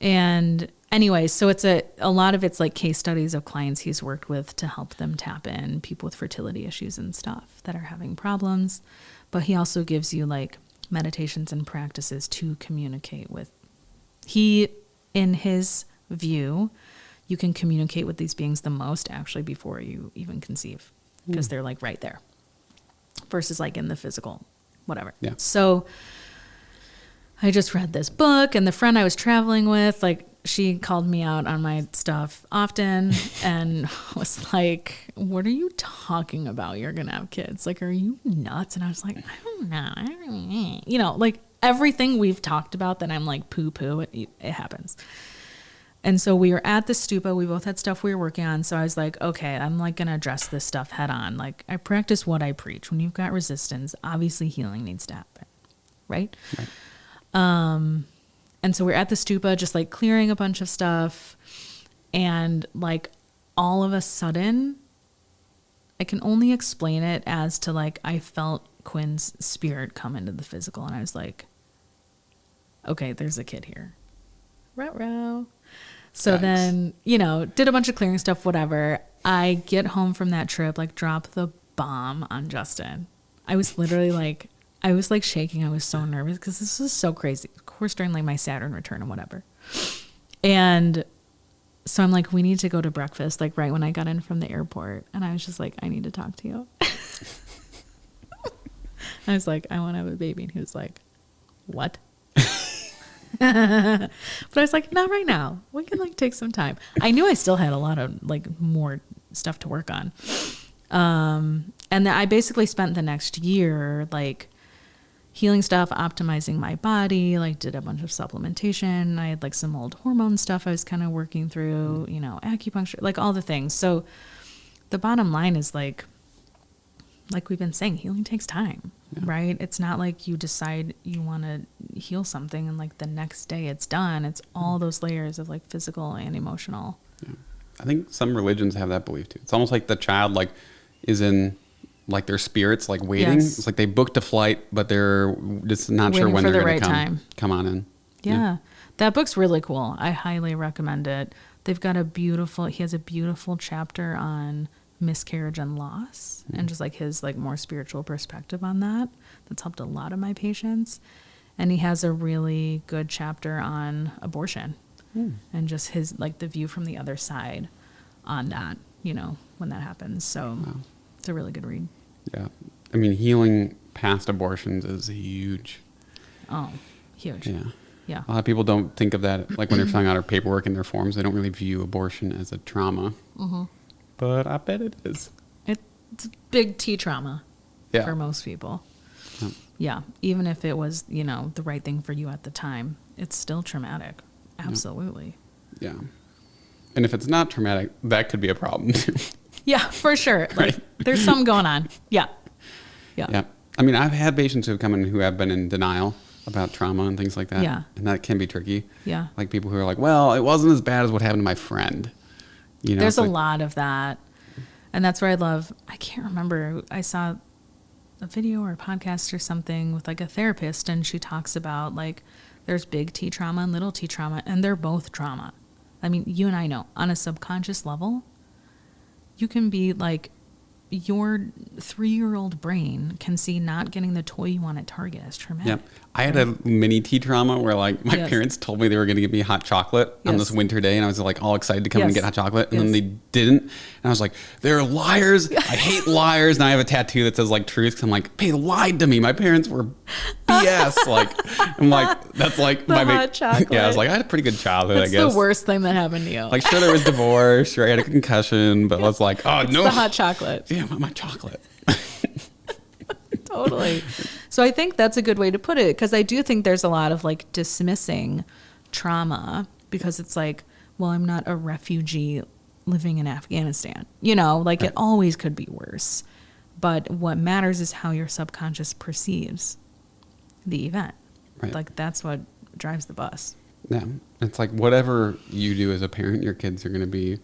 And anyway, so it's a lot of it's like case studies of clients he's worked with to help them tap in, people with fertility issues and stuff that are having problems. But he also gives you like meditations and practices to communicate with. In his view, you can communicate with these beings the most actually before you even conceive, because they're like right there versus like in the physical, whatever. Yeah. So I just read this book, and the friend I was traveling with, like, she called me out on my stuff often and was like, what are you talking about? You're going to have kids. Like, are you nuts? And I was like, I don't know. You know, like everything we've talked about that I'm like poo-poo, it happens. And so we were at the stupa. We both had stuff we were working on. So I was like, okay, I'm like going to address this stuff head on. Like, I practice what I preach. When you've got resistance, obviously healing needs to happen. Right? And so we're at the stupa, just like clearing a bunch of stuff. And like all of a sudden, I can only explain it as to like, I felt Quinn's spirit come into the physical. And I was like, okay, there's a kid here. Ruh-roh. So Thanks. Then, you know, did a bunch of clearing stuff, whatever. I get home from that trip, like drop the bomb on Justin. I was literally like, I was like shaking. I was so nervous because this was so crazy. Of course, during like my Saturn return and whatever. And so I'm like, we need to go to breakfast, like right when I got in from the airport. And I was just like, I need to talk to you. I was like, I want to have a baby. And he was like, what? But I was like, not right now. We can like take some time. I knew I still had a lot of like more stuff to work on. And then I basically spent the next year like healing stuff, optimizing my body, like did a bunch of supplementation. I had like some old hormone stuff I was kind of working through, you know, acupuncture, like all the things. So the bottom line is like we've been saying, healing takes time, right? It's not like you decide you want to heal something and like the next day it's done. It's all those layers of like physical and emotional. Yeah. I think some religions have that belief too. It's almost like the child like is in like their spirits like waiting. Yes. It's like they booked a flight, but they're just not waiting sure when they're going to come on in. Yeah. That book's really cool. I highly recommend it. They've got he has a beautiful chapter on miscarriage and loss and just like his like more spiritual perspective on that. That's helped a lot of my patients. And he has a really good chapter on abortion and just his like the view from the other side on that, you know, when that happens. So it's a really good read. Yeah. I mean, healing past abortions is huge. Oh, huge. Yeah. Yeah. A lot of people don't think of that. Like when they're filling out our paperwork in their forms, they don't really view abortion as a trauma. Mm-hmm. But I bet it is. It's big T trauma for most people. Yeah. Even if it was, you know, the right thing for you at the time, it's still traumatic. Absolutely. Yeah. And if it's not traumatic, that could be a problem too. Yeah, for sure. Like there's something going on. Yeah. I mean, I've had patients who have come in who have been in denial about trauma and things like that. Yeah. And that can be tricky. Yeah. Like people who are like, well, it wasn't as bad as what happened to my friend. You know, there's a lot of that. And that's where I can't remember. I saw a video or a podcast or something with like a therapist, and she talks about like there's big T trauma and little T trauma, and they're both trauma. I mean, you and I know on a subconscious level, you can be like, your 3-year-old brain can see not getting the toy you want at Target as traumatic. Yeah. I had a mini T trauma where like my parents told me they were going to give me hot chocolate on this winter day, and I was like all excited to come and get hot chocolate, and then they didn't. And I was like, they're liars. I hate liars. And I have a tattoo that says like truth. 'Cause I'm like, they lied to me. My parents were being yes. Like, I'm like, that's like The hot chocolate. Yeah, I was like, I had a pretty good childhood, That's I guess. the worst thing that happened to you. Like, sure, there was divorce, sure, I had a concussion, but I was like, oh, no. The hot chocolate. Yeah, my chocolate. Totally. So I think that's a good way to put it, because I do think there's a lot of like dismissing trauma because it's like, well, I'm not a refugee living in Afghanistan. You know, like Right. it always could be worse. But what matters is how your subconscious perceives the event. Right. Like that's what drives the bus. Yeah. It's like whatever you do as a parent, your kids are going to be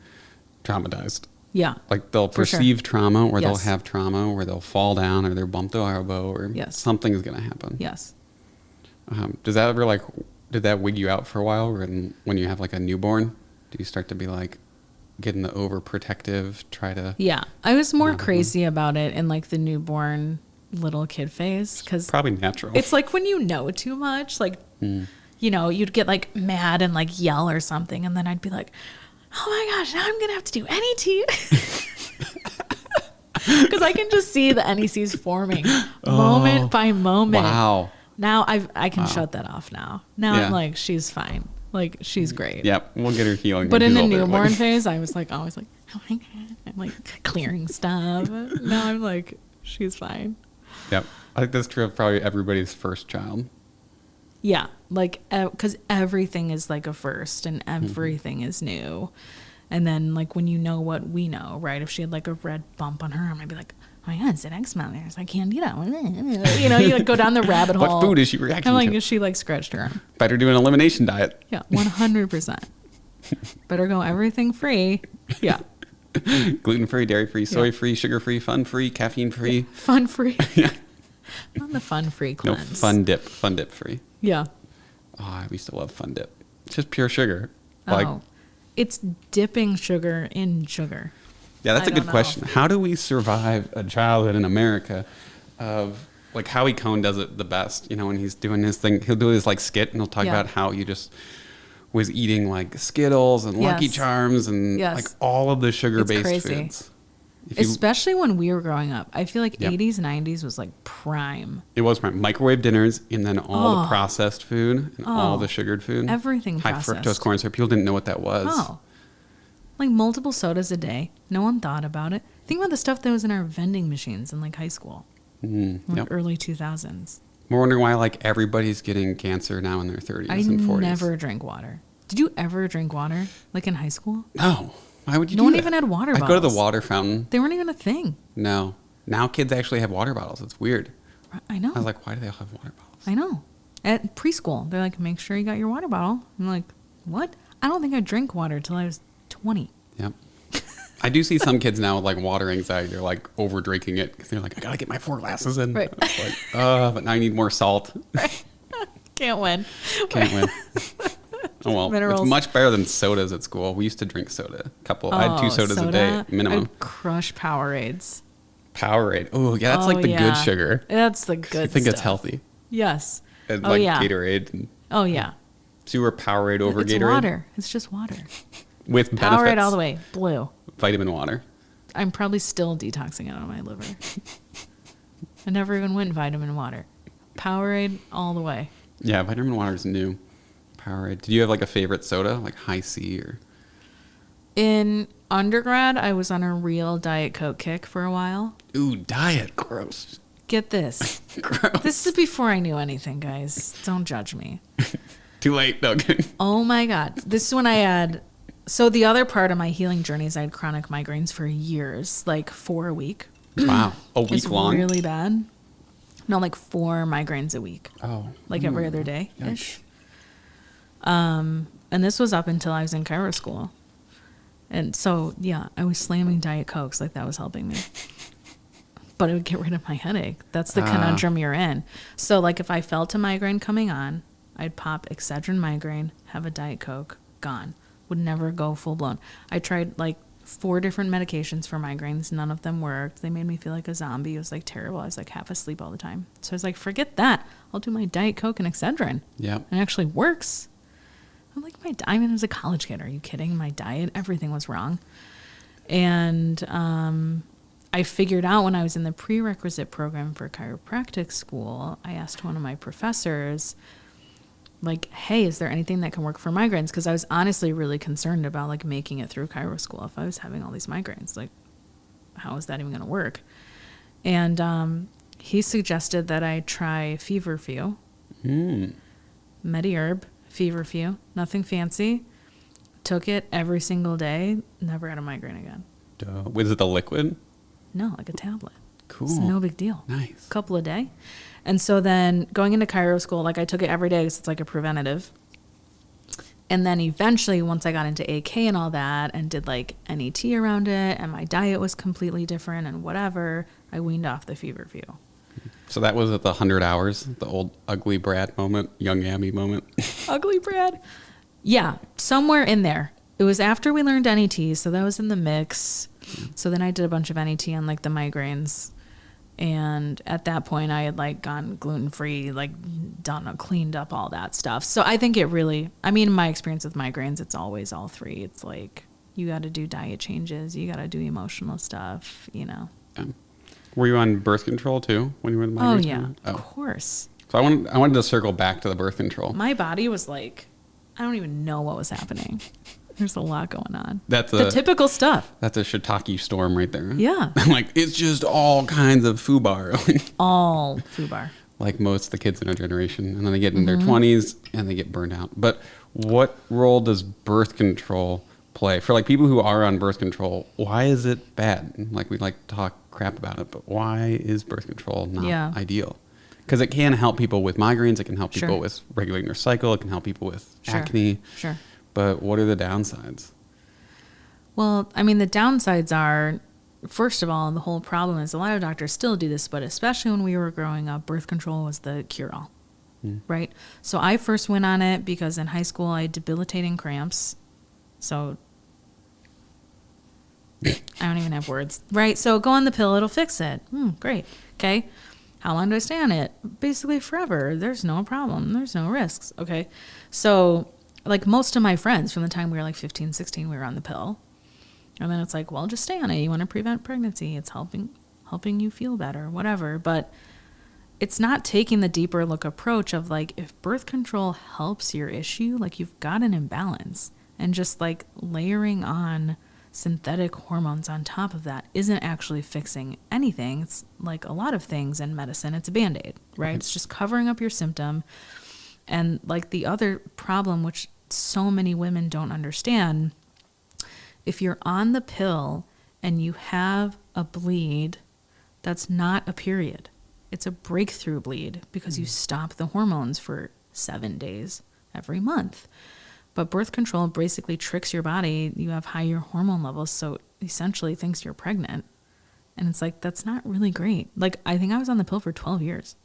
traumatized. Yeah. Like they'll For sure. perceive trauma, or they'll Yes. have trauma, or they'll fall down, or they'll bump their elbow, or Yes. something is going to happen. Yes. Does that ever like, did that wig you out for a while when you have like a newborn? Do you start to be like getting the overprotective, try to... Yeah. I was more Not crazy about it in like the newborn little kid phase, because Probably natural. it's like when you know too much, like, you know, you'd get like mad and like yell or something. And then I'd be like, oh my gosh, now I'm going to have to do NET. Because I can just see the NECs forming moment by moment. Wow. Now I can shut that off now. Now Yeah. I'm like, she's fine. Like, she's great. Yep, we'll get her healing. But when in she's the older. newborn Like, phase, I was like, always like, oh my God. I'm like clearing stuff. Now I'm like, she's fine. yep, I think that's true of probably everybody's first child. Yeah, like, because everything is like a first and everything is new. And then, like, when you know what we know, right? If she had like a red bump on her arm, I'd be like, oh my God, it's an eczema there. It's like candida. You know, you like go down the rabbit hole. What food is she reacting I'm like, to? she like scratched her arm. Better do an elimination diet. Yeah, 100%. Better go everything free. Yeah, Gluten-free, dairy-free, soy-free, sugar-free, fun-free, caffeine-free. fun free. Yeah. On the fun free No, cleanse. fun dip free. Yeah. Oh, I used to love fun dip. It's just pure sugar. Oh, it's dipping sugar in sugar. Yeah, that's I a good don't know. question. How do we survive a childhood in America of, like, Howie Cohn does it the best. You know, when he's doing his thing, he'll do his, like, skit, and he'll talk Yeah. about how he just was eating, like, Skittles and Lucky Yes. Charms and, Yes. like, all of the sugar-based It's crazy. foods. If you, Especially when we were growing up. I feel like Yep. 80s, 90s was like prime. it was my microwave dinners, and then all the Oh. processed food and all Oh. the sugared food. Everything High processed. fructose corn syrup. People didn't know what that was. Oh. Like multiple sodas a day. No one thought about it. Think about the stuff that was in our vending machines in like high school, like Yep. early 2000s. We're wondering why, like, everybody's getting cancer now in their 30s I and 40s. never drank water. Did you ever drink water? Like in high school? No. Why would you No do one that? even had water I go to the bottles. water fountain. They weren't even a thing. No. Now kids actually have water bottles. It's weird. I know. I was like, why do they all have water bottles? I know. At preschool, they're like, make sure you got your water bottle. I'm like, what? I don't think I drank water till I was 20. Yep. I do see some kids now with, like, water anxiety. They're, like, over drinking it because they're like, I got to get my 4 glasses in. Right. It's like, but now I need more salt. Can't win. Can't win. Oh, well, Minerals. it's much better than sodas at school. We used to drink soda. I had 2 sodas a day minimum. I'd crush Powerades. Powerade. Oh, yeah, that's Oh, like the yeah. good sugar. That's the good I think it's stuff. healthy. Yes. And Oh, like yeah. Gatorade. And Oh, yeah. so you were Powerade over It's Gatorade? water. It's just water. With benefits. Powerade all the way. Blue. Vitamin water. I'm probably still detoxing it on my liver. I never even went vitamin water. Powerade all the way. Yeah, vitamin water is new. Powerade. Did you have, like, a favorite soda? Like High C or... In undergrad, I was on a real Diet Coke kick for a while. Ooh, diet. Gross. Get this. Gross. This is before I knew anything, guys. Don't judge me. Too late. No, kidding. Oh my God. This is when I had... So the other part of my healing journey is I had chronic migraines for years, like 4 a week. Wow. A It's week long? really bad. No, like 4 migraines a week. Oh. Like every other day-ish. Yikes. And this was up until I was in chiro school. And so, yeah, I was slamming Diet Cokes like that was helping me. But it would get rid of my headache. That's the conundrum you're in. So, like, if I felt a migraine coming on, I'd pop Excedrin migraine, have a Diet Coke, gone. Would never go full blown. I tried, like, 4 different medications for migraines. None of them worked. They made me feel like a zombie. It was, like, terrible. I was, like, half asleep all the time. So I was like, forget that. I'll do my Diet Coke and Excedrin. Yep. And it actually works. I'm like, I mean, I was a college kid. Are you kidding? My diet, everything was wrong. And I figured out when I was in the prerequisite program for chiropractic school, I asked one of my professors, like, hey, is there anything that can work for migraines? Because I was honestly really concerned about like making it through chiro school. If I was having all these migraines, like, how is that even going to work? And he suggested that I try feverfew, Mediherb, feverfew, nothing fancy. Took it every single day, never had a migraine again. Was it the liquid? No, like a tablet. Cool. It's no big deal. Nice. Couple a day. And so then going into chiro school, like I took it every day because it's like a preventative. And then eventually, once I got into AK and all that and did like NET around it and my diet was completely different and whatever, I weaned off the feverfew. So that was at the 100 hours, the old ugly Brad moment, young Abby moment. Ugly Brad? Yeah, somewhere in there. It was after we learned NET, so that was in the mix. So then I did a bunch of NET on like the migraines. And at that point I had like gone gluten-free, like cleaned up all that stuff. So I think it really, I mean, my experience with migraines, it's always all three. It's like, you got to do diet changes. You got to do emotional stuff, you know. Were you on birth control too when you were in the migraines? Oh yeah, of course. So I wanted to circle back to the birth control. My body was like, I don't even know what was happening. There's a lot going on. That's the typical stuff. That's a shiitake storm right there. Yeah. Like, it's just all kinds of foobar. All foobar. Like most of the kids in our generation. And then they get in their 20s and they get burned out. But what role does birth control play? For like people who are on birth control, why is it bad? Like, we like to talk crap about it, but why is birth control not ideal? Because it can help people with migraines. It can help people with regulating their cycle. It can help people with acne. Sure. But what are the downsides? Well, I mean, the downsides are, first of all, the whole problem is a lot of doctors still do this, but especially when we were growing up, birth control was the cure-all, right? So I first went on it because in high school I had debilitating cramps. So I don't even have words, right? So go on the pill, it'll fix it. Great. Okay. How long do I stay on it? Basically forever. There's no problem. There's no risks. Okay. So like most of my friends from the time we were like 15, 16, we were on the pill. And then it's like, well, just stay on it. You want to prevent pregnancy. It's helping you feel better, whatever. But it's not taking the deeper look approach of like, if birth control helps your issue, like you've got an imbalance, and just like layering on synthetic hormones on top of that isn't actually fixing anything. It's like a lot of things in medicine, it's a Band-Aid, right? It's just covering up your symptom. And like the other problem, which so many women don't understand, if you're on the pill and you have a bleed, that's not a period. It's a breakthrough bleed because you stop the hormones for 7 days every month. But birth control basically tricks your body. You have higher hormone levels, so essentially thinks you're pregnant. And it's like, that's not really great. Like, I think I was on the pill for 12 years,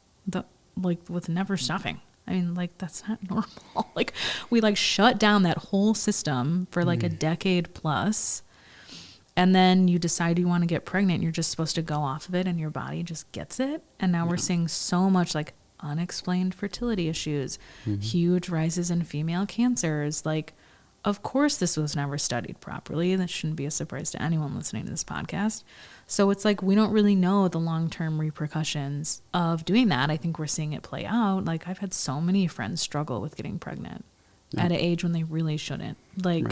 like with never stopping. I mean, like, that's not normal. Like, we like shut down that whole system for like a decade plus. And then you decide you want to get pregnant. You're just supposed to go off of it and your body just gets it. And now we're seeing so much like unexplained fertility issues, huge rises in female cancers. Like, of course, this was never studied properly. That shouldn't be a surprise to anyone listening to this podcast. So it's like, we don't really know the long-term repercussions of doing that. I think we're seeing it play out. Like, I've had so many friends struggle with getting pregnant at an age when they really shouldn't. Like,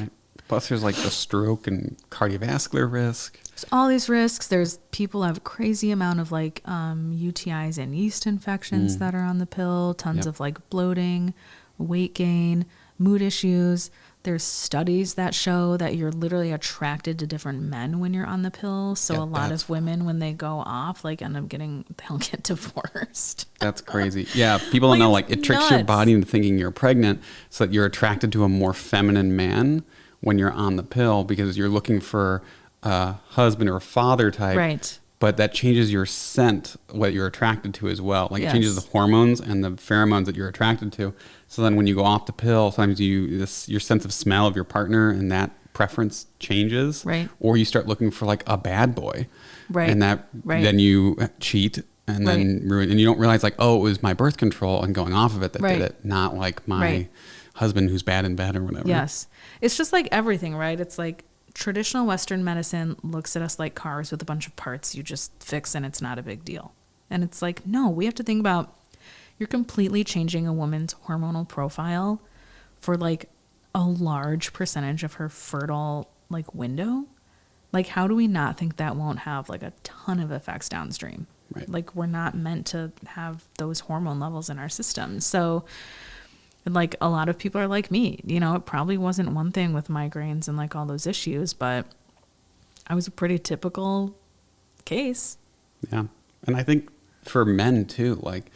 plus there's like the stroke and cardiovascular risk. There's all these risks. There's people have crazy amount of like UTIs and yeast infections that are on the pill, tons of like bloating, weight gain, mood issues. There's studies that show that you're literally attracted to different men when you're on the pill. So a lot of women, when they go off, like they'll get divorced. That's crazy. Yeah. People don't know, like it tricks your body into thinking you're pregnant so that you're attracted to a more feminine man when you're on the pill because you're looking for a husband or a father type. Right. But that changes your scent, what you're attracted to as well. Like it changes the hormones and the pheromones that you're attracted to. So then when you go off the pill, sometimes your sense of smell of your partner and that preference changes. Right. Or you start looking for like a bad boy. Right. And then you cheat and then ruin, and you don't realize like, oh, it was my birth control and going off of it that did it, not like my husband who's bad in bed or whatever. Yes. It's just like everything, right? It's like traditional Western medicine looks at us like cars with a bunch of parts you just fix and it's not a big deal. And it's like, no, we have to think about, you're completely changing a woman's hormonal profile for like a large percentage of her fertile like window. Like, how do we not think that won't have like a ton of effects downstream? Right. Like, we're not meant to have those hormone levels in our system. So like a lot of people are like me, you know, it probably wasn't one thing with migraines and like all those issues, but I was a pretty typical case. Yeah. And I think for men too, like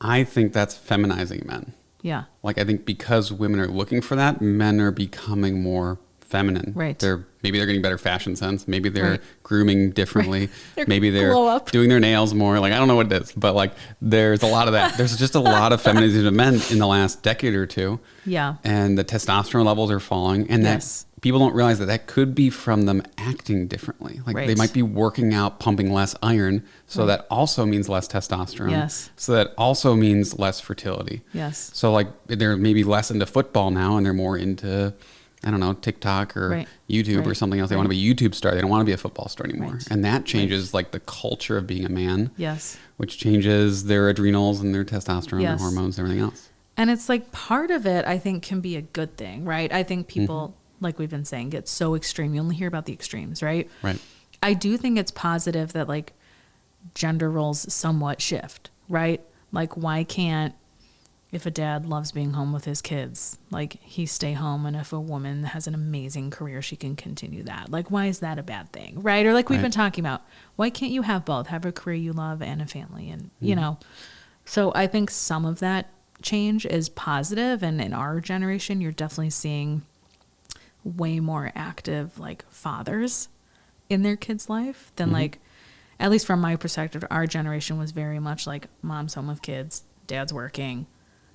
I think that's feminizing men. Yeah. Like, I think because women are looking for that, men are becoming more feminine. Right. Maybe they're getting better fashion sense. Maybe they're grooming differently. Right. Maybe they're doing their nails more. Like, I don't know what it is, but like there's a lot of that. There's just a lot of feminization of men in the last decade or two. Yeah. And the testosterone levels are falling, and that people don't realize that could be from them acting differently. Like they might be working out, pumping less iron. So that also means less testosterone. Yes. So that also means less fertility. Yes. So like they're maybe less into football now, and they're more into, I don't know, TikTok or YouTube or something else. They want to be a YouTube star. They don't want to be a football star anymore. And that changes like the culture of being a man. Yes. Which changes their adrenals and their testosterone and hormones and everything else. And it's like part of it, I think, can be a good thing, right? I think people, like we've been saying, get so extreme. You only hear about the extremes, right? Right. I do think it's positive that like gender roles somewhat shift, right? Like, why can't, if a dad loves being home with his kids, like he stay home, and if a woman has an amazing career, she can continue that. Like, why is that a bad thing, right? Or like we've been talking about, why can't you have both? Have a career you love and a family, and you know. So I think some of that change is positive, and in our generation, you're definitely seeing way more active like fathers in their kids' life than like, at least from my perspective, our generation was very much like mom's home with kids, dad's working.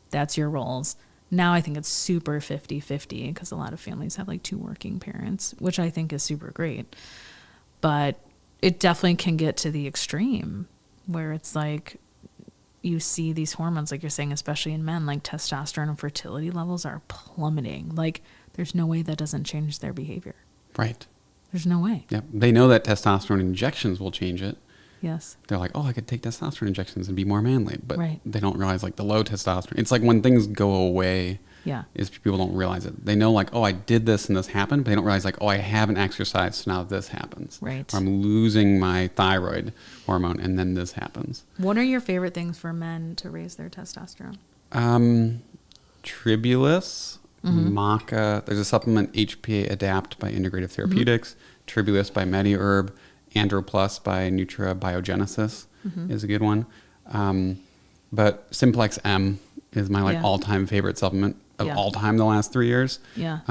That's your roles. Now I think it's super 50-50 because a lot of families have like two working parents, which I think is super great. But it definitely can get to the extreme where it's like you see these hormones, like you're saying, especially in men, like testosterone and fertility levels are plummeting. Like there's no way that doesn't change their behavior. Right. There's no way. Yeah. They know that testosterone injections will change it. Yes. They're like, oh, I could take testosterone injections and be more manly. But they don't realize like the low testosterone. It's like when things go away, is people don't realize it. They know like, oh, I did this and this happened, but they don't realize like, oh, I haven't exercised, so now this happens. Right. Or I'm losing my thyroid hormone and then this happens. What are your favorite things for men to raise their testosterone? Tribulus, maca. There's a supplement, HPA Adapt by Integrative Therapeutics. Tribulus by MediHerb. Androplus by Nutra Biogenesis is a good one. But Simplex M is my like all-time favorite supplement of all time the last 3 years. Yeah.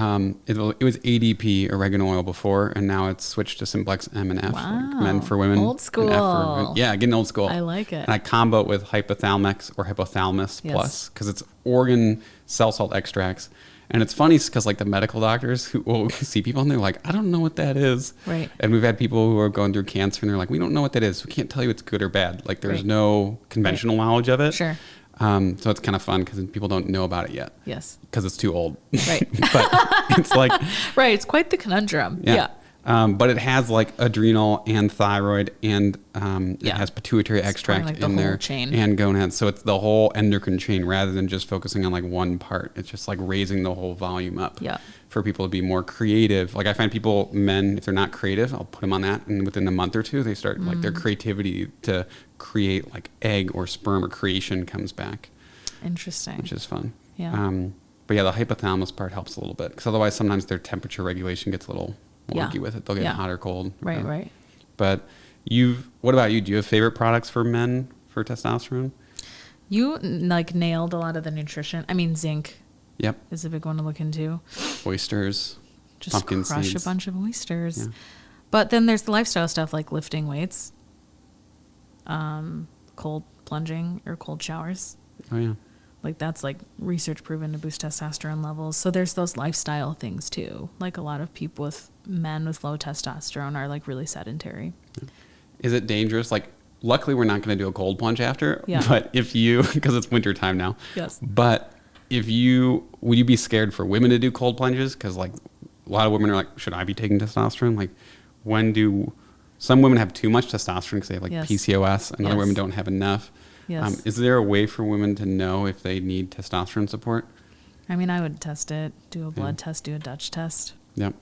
It was ADP oregano oil before, and now it's switched to Simplex M and F. Wow. Like men for women. Old school. F for, getting old school. I like it. And I combo it with Hypothalamus or Hypothalamus Plus because it's organ cell salt extracts. And it's funny because like the medical doctors who will see people and they're like, I don't know what that is. Right. And we've had people who are going through cancer and they're like, we don't know what that is. We can't tell you it's good or bad. Like there's no conventional knowledge of it. Sure. So it's kind of fun because people don't know about it yet. Yes. Because it's too old. Right. But it's like. Right. It's quite the conundrum. Yeah. But it has like adrenal and thyroid and it has pituitary extract like in there chain. And gonads. So it's the whole endocrine chain rather than just focusing on like one part. It's just like raising the whole volume up for people to be more creative. Like I find people, men, if they're not creative, I'll put them on that. And within a month or two, they start like their creativity to create like egg or sperm or creation comes back. Interesting. Which is fun. Yeah. But yeah, the hypothalamus part helps a little bit because otherwise sometimes their temperature regulation gets a little wonky with it. They'll get hot or cold. Right, right. But what about you? Do you have favorite products for men for testosterone? You like nailed a lot of the nutrition. I mean, zinc. Yep. Is a big one to look into. Oysters. Just pumpkin crush seeds. A bunch of oysters. Yeah. But then there's the lifestyle stuff like lifting weights, cold plunging or cold showers. Oh yeah. Like that's like research proven to boost testosterone levels. So there's those lifestyle things too. Like a lot of people with men with low testosterone are like really sedentary. Is it dangerous? Like luckily we're not going to do a cold plunge after, but if you, because it's winter time now. Yes. But would you be scared for women to do cold plunges? Because like a lot of women are like, should I be taking testosterone? Like, when do some women have too much testosterone because they have like Yes. PCOS, and other Yes. women don't have enough? Yes. Is there a way for women to know if they need testosterone support? I mean, I would test it, do a blood test, do a Dutch test. Yep.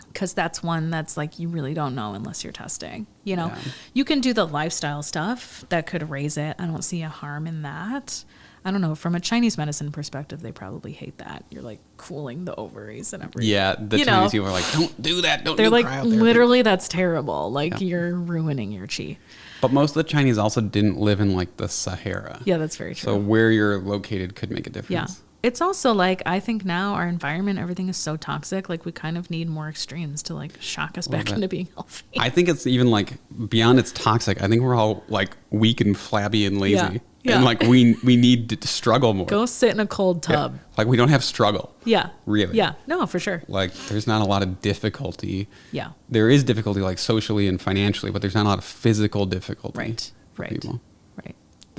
Because that's one that's like, you really don't know unless you're testing. You know, Yeah. you can do the lifestyle stuff that could raise it. I don't see a harm in that. I don't know. From a Chinese medicine perspective, they probably hate that. You're like cooling the ovaries and everything. Yeah, the Chinese people are like, don't do that. Don't They're do like, cryotherapy. literally, that's terrible. Like, Yeah. you're ruining your chi. But most of the Chinese also didn't live in like the Sahara. Yeah, that's very true. So where you're located could make a Yeah. difference. It's also like, I think now our environment, everything is so toxic. Like, we kind of need more extremes to like shock us back bit. into being healthy. I think it's even like beyond it's toxic. I think we're all like weak and flabby and lazy. Yeah. Yeah. And like we need to struggle more. Go sit in a cold Yeah. tub. Like we don't have struggle. Yeah. Really. Yeah. No, for sure. Like there's not a lot of difficulty. Yeah. There is difficulty like socially and financially, but there's not a lot of physical difficulty. Right. for Right. people. Right.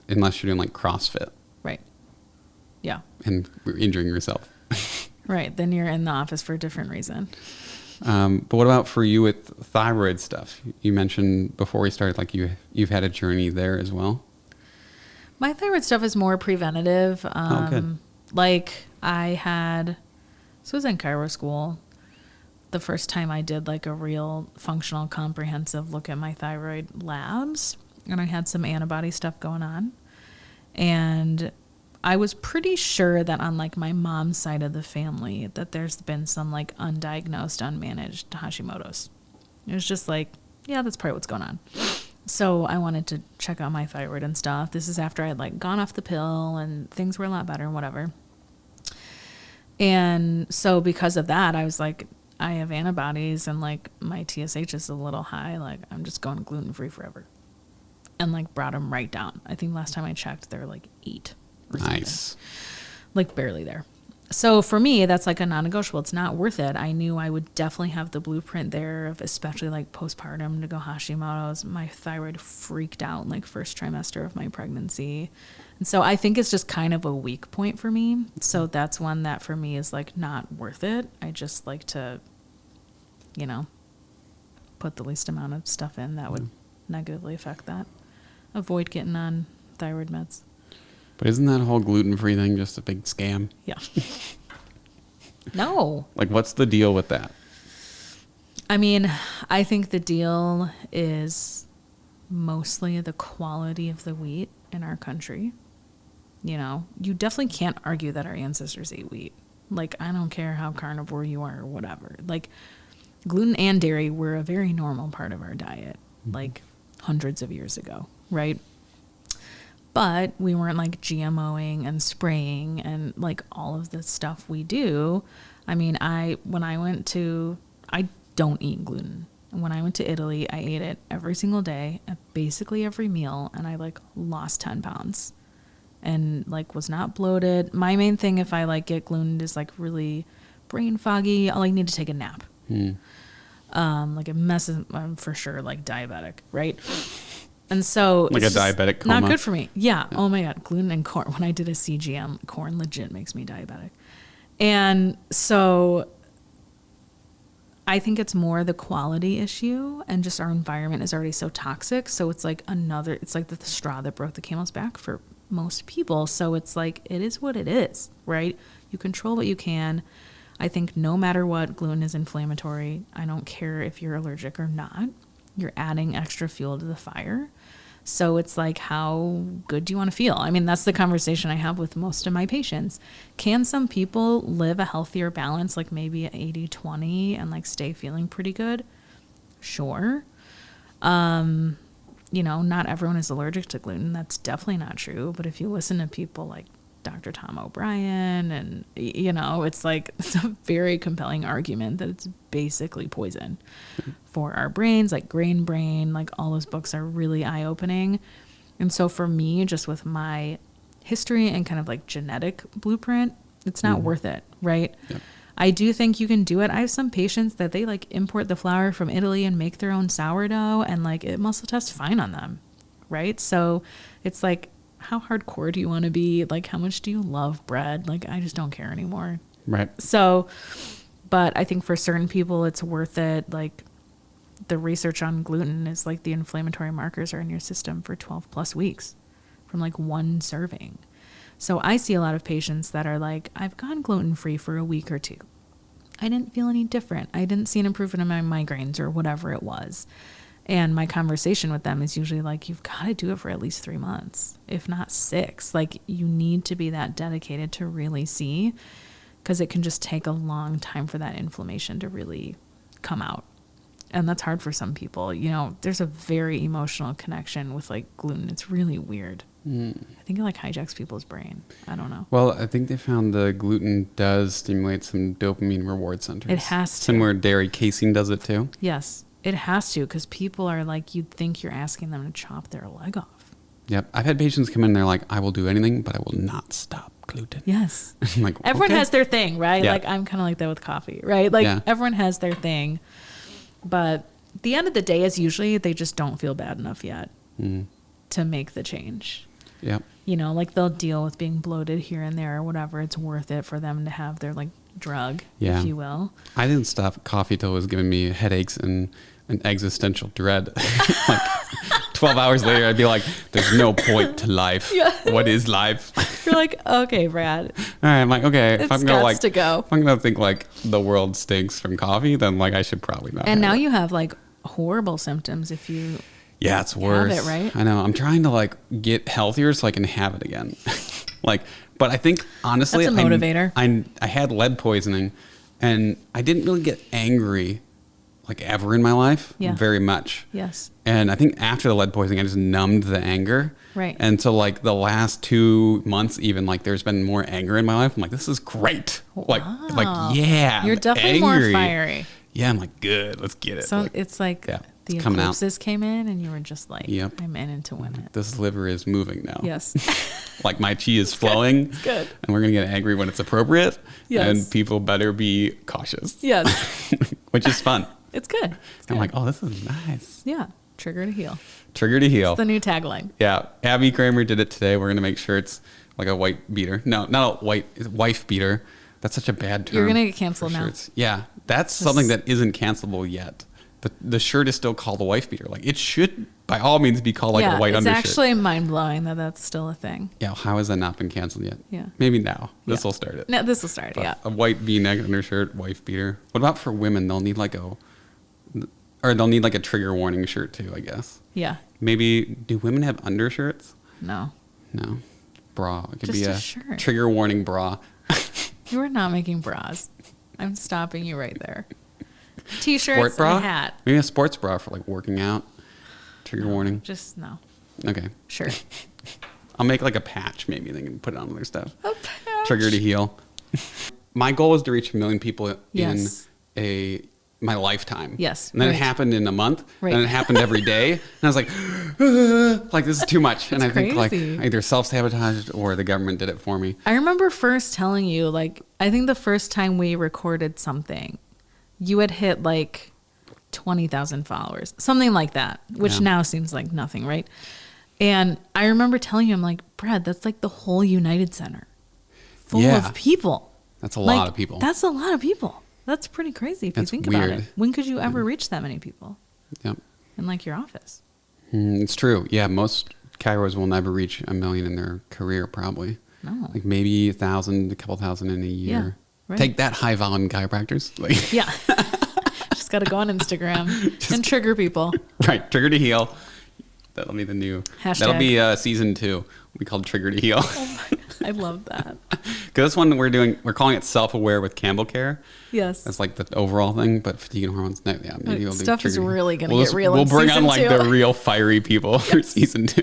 Unless you're doing like CrossFit Right. Yeah. and injuring yourself. Right. Then you're in the office for a different reason. But what about for you with thyroid stuff? You mentioned before we started, like you've had a journey there as well. My thyroid stuff is more preventative. Good. Like this was in chiro school. The first time I did like a real functional comprehensive look at my thyroid labs, and I had some antibody stuff going on. And I was pretty sure that on like my mom's side of the family that there's been some like undiagnosed, unmanaged Hashimoto's. It was just like, yeah, that's probably what's going on. So I wanted to check out my thyroid and stuff. This is after I had like gone off the pill and things were a lot better and whatever. And so because of that, I was like, I have antibodies and like my TSH is a little high. Like I'm just going gluten-free forever. And like brought them right down. I think last time I checked, they're like 8 or something. Nice. Like barely there. So for me, that's like a non-negotiable. It's not worth it. I knew I would definitely have the blueprint there of especially like postpartum to go Hashimoto's. My thyroid freaked out like first trimester of my pregnancy. And so I think it's just kind of a weak point for me. So that's one that for me is like not worth it. I just like to, you know, put the least amount of stuff in that would negatively affect that. Avoid getting on thyroid meds. But isn't that whole gluten-free thing just a big scam? Yeah. No. Like, what's the deal with that? I mean, I think the deal is mostly the quality of the wheat in our country. You know, you definitely can't argue that our ancestors ate wheat. Like, I don't care how carnivore you are or whatever. Like, gluten and dairy were a very normal part of our diet, like hundreds of years ago, right? But we weren't like GMOing and spraying and like all of the stuff we do. I mean, I don't eat gluten. And when I went to Italy, I ate it every single day at basically every meal. And I like lost 10 pounds and like was not bloated. My main thing if I like get gluten is like really brain foggy. I'll like need to take a nap. Like it messes, I'm for sure like diabetic, right? And so Like it's a diabetic coma? not good for me. Yeah. Oh my God. Gluten and corn. When I did a CGM, corn legit makes me diabetic. And so I think it's more the quality issue and just our environment is already so toxic. So it's like it's like the straw that broke the camel's back for most people. So it's like, it is what it is, right? You control what you can. I think no matter what, gluten is inflammatory. I don't care if you're allergic or not. You're adding extra fuel to the fire. So it's like, how good do you want to feel? I mean, that's the conversation I have with most of my patients. Can some people live a healthier balance, like maybe 80-20 and like stay feeling pretty good? Sure. You know, not everyone is allergic to gluten. That's definitely not true. But if you listen to people like Dr. Tom O'Brien and, you know, it's like, it's a very compelling argument that it's basically poison for our brains, like Grain Brain, like all those books are really eye-opening. And so for me, just with my history and kind of like genetic blueprint, it's not worth it, right? Yep. I do think you can do it. I have some patients that they like import the flour from Italy and make their own sourdough and like it muscle tests fine on them, right? So it's like, how hardcore do you want to be? Like, how much do you love bread? Like, I just don't care anymore. Right. So But I think for certain people, it's worth it. Like the research on gluten is like the inflammatory markers are in your system for 12 plus weeks from like one serving. So I see a lot of patients that are like, I've gone gluten-free for a week or two. I didn't feel any different. I didn't see an improvement in my migraines or whatever it was. And my conversation with them is usually like, you've got to do it for at least 3 months, if not 6. Like you need to be that dedicated to really see, because it can just take a long time for that inflammation to really come out. And that's hard for some people. You know, there's a very emotional connection with like gluten. It's really weird. I think it like hijacks people's brain. I don't know. Well, I think they found the gluten does stimulate some dopamine reward centers. It has to. Similar dairy casein does it too. Yes, it has to, because people are like, you'd think you're asking them to chop their leg off. Yep. I've had patients come in and they're like, I will do anything, but I will not stop gluten. Yes. I'm like, everyone okay. has their thing, right? Yeah. Like I'm kind of like that with coffee, right? Like everyone has their thing. But the end of the day is usually they just don't feel bad enough yet to make the change. Yep. You know, like they'll deal with being bloated here and there or whatever. It's worth it for them to have their like drug, if you will. I didn't stop coffee till it was giving me headaches and an existential dread. Like 12 hours later, I'd be like, there's no point to life. Yeah. What is life? You're like, okay, Brad. All right. I'm like, okay, If I'm gonna think like the world stinks from coffee, then like I should probably not. And now you have like horrible symptoms if you it's worse. have it, right? I know. I'm trying to like get healthier so I can have it again. Like, but I think honestly, that's a motivator. I had lead poisoning and I didn't really get angry like ever in my life very much. Yes. And I think after the lead poisoning, I just numbed the anger. Right. And so like the last 2 months, even like there's been more anger in my life. I'm like, this is great. Wow. Like, yeah. You're definitely more fiery. Yeah. I'm like, good. Let's get it. So like, it's like the coming out. eclipses came in and you were just like, I'm in to win it. This liver is moving now. Yes. Like my chi is flowing. It's good. And we're going to get angry when it's appropriate. Yes. And people better be cautious. Yes. Which is fun. It's good. I'm like, oh, this is nice. Yeah. Trigger to heal. Trigger to heal. It's the new tagline. Yeah. Abby Kramer did it today. We're going to make sure it's like a white beater. No, not a white, it's wife beater. That's such a bad term. You're going to get canceled now. Yeah. That's something that isn't cancelable yet. The shirt is still called a wife beater. Like it should, by all means, be called like a white undershirt. It's actually mind blowing that that's still a thing. Yeah, how has that not been canceled yet? Yeah. Maybe now. This will start it. No, this will start it, But a white V-neck undershirt, wife beater. What about for women? They'll need like a trigger warning shirt too, I guess. Yeah. Maybe, do women have undershirts? No. No. Bra. It could Just be a a shirt. trigger warning bra. You are not making bras. I'm stopping you right there. T-shirts Sport bra? and a hat. Maybe a sports bra for like working out. Trigger warning. Just no. Okay. Sure. I'll make like a patch maybe. They can put it on other stuff. A patch. Trigger to heal. My goal is to reach 1 million people Yes. in my lifetime. Yes. And then right. it happened in a month. Right. And it happened every day. And I was like, like this is too much. And I think like crazy. I either self-sabotaged or the government did it for me. I remember first telling you, like, I think the first time we recorded something, you had hit like 20,000 followers, something like that, which now seems like nothing, right? And I remember telling you, I'm like, Brad, that's like the whole United Center full of people. That's a lot of people. That's a lot of people. That's pretty crazy if you think about it. When could you ever reach that many people? Yep. In like your office. It's true. Yeah, most chiros will never reach 1 million in their career, probably. No. Like maybe 1,000, a couple thousand in a year. Yeah, right. Take that, high volume chiropractors. Like, yeah. Just got to go on Instagram and trigger people. Right. Trigger to heal. That'll be the new. Hashtag. That'll be season 2. We called Trigger to Heal. Oh my God. I love that. Because this one we're calling it Self-Aware with Campbell Care. Yes. That's like the overall thing, but fatigue and hormones. No, yeah, maybe we'll do stuff is Trigger. really going to get real. We'll bring on season like 2. the real fiery people for season 2.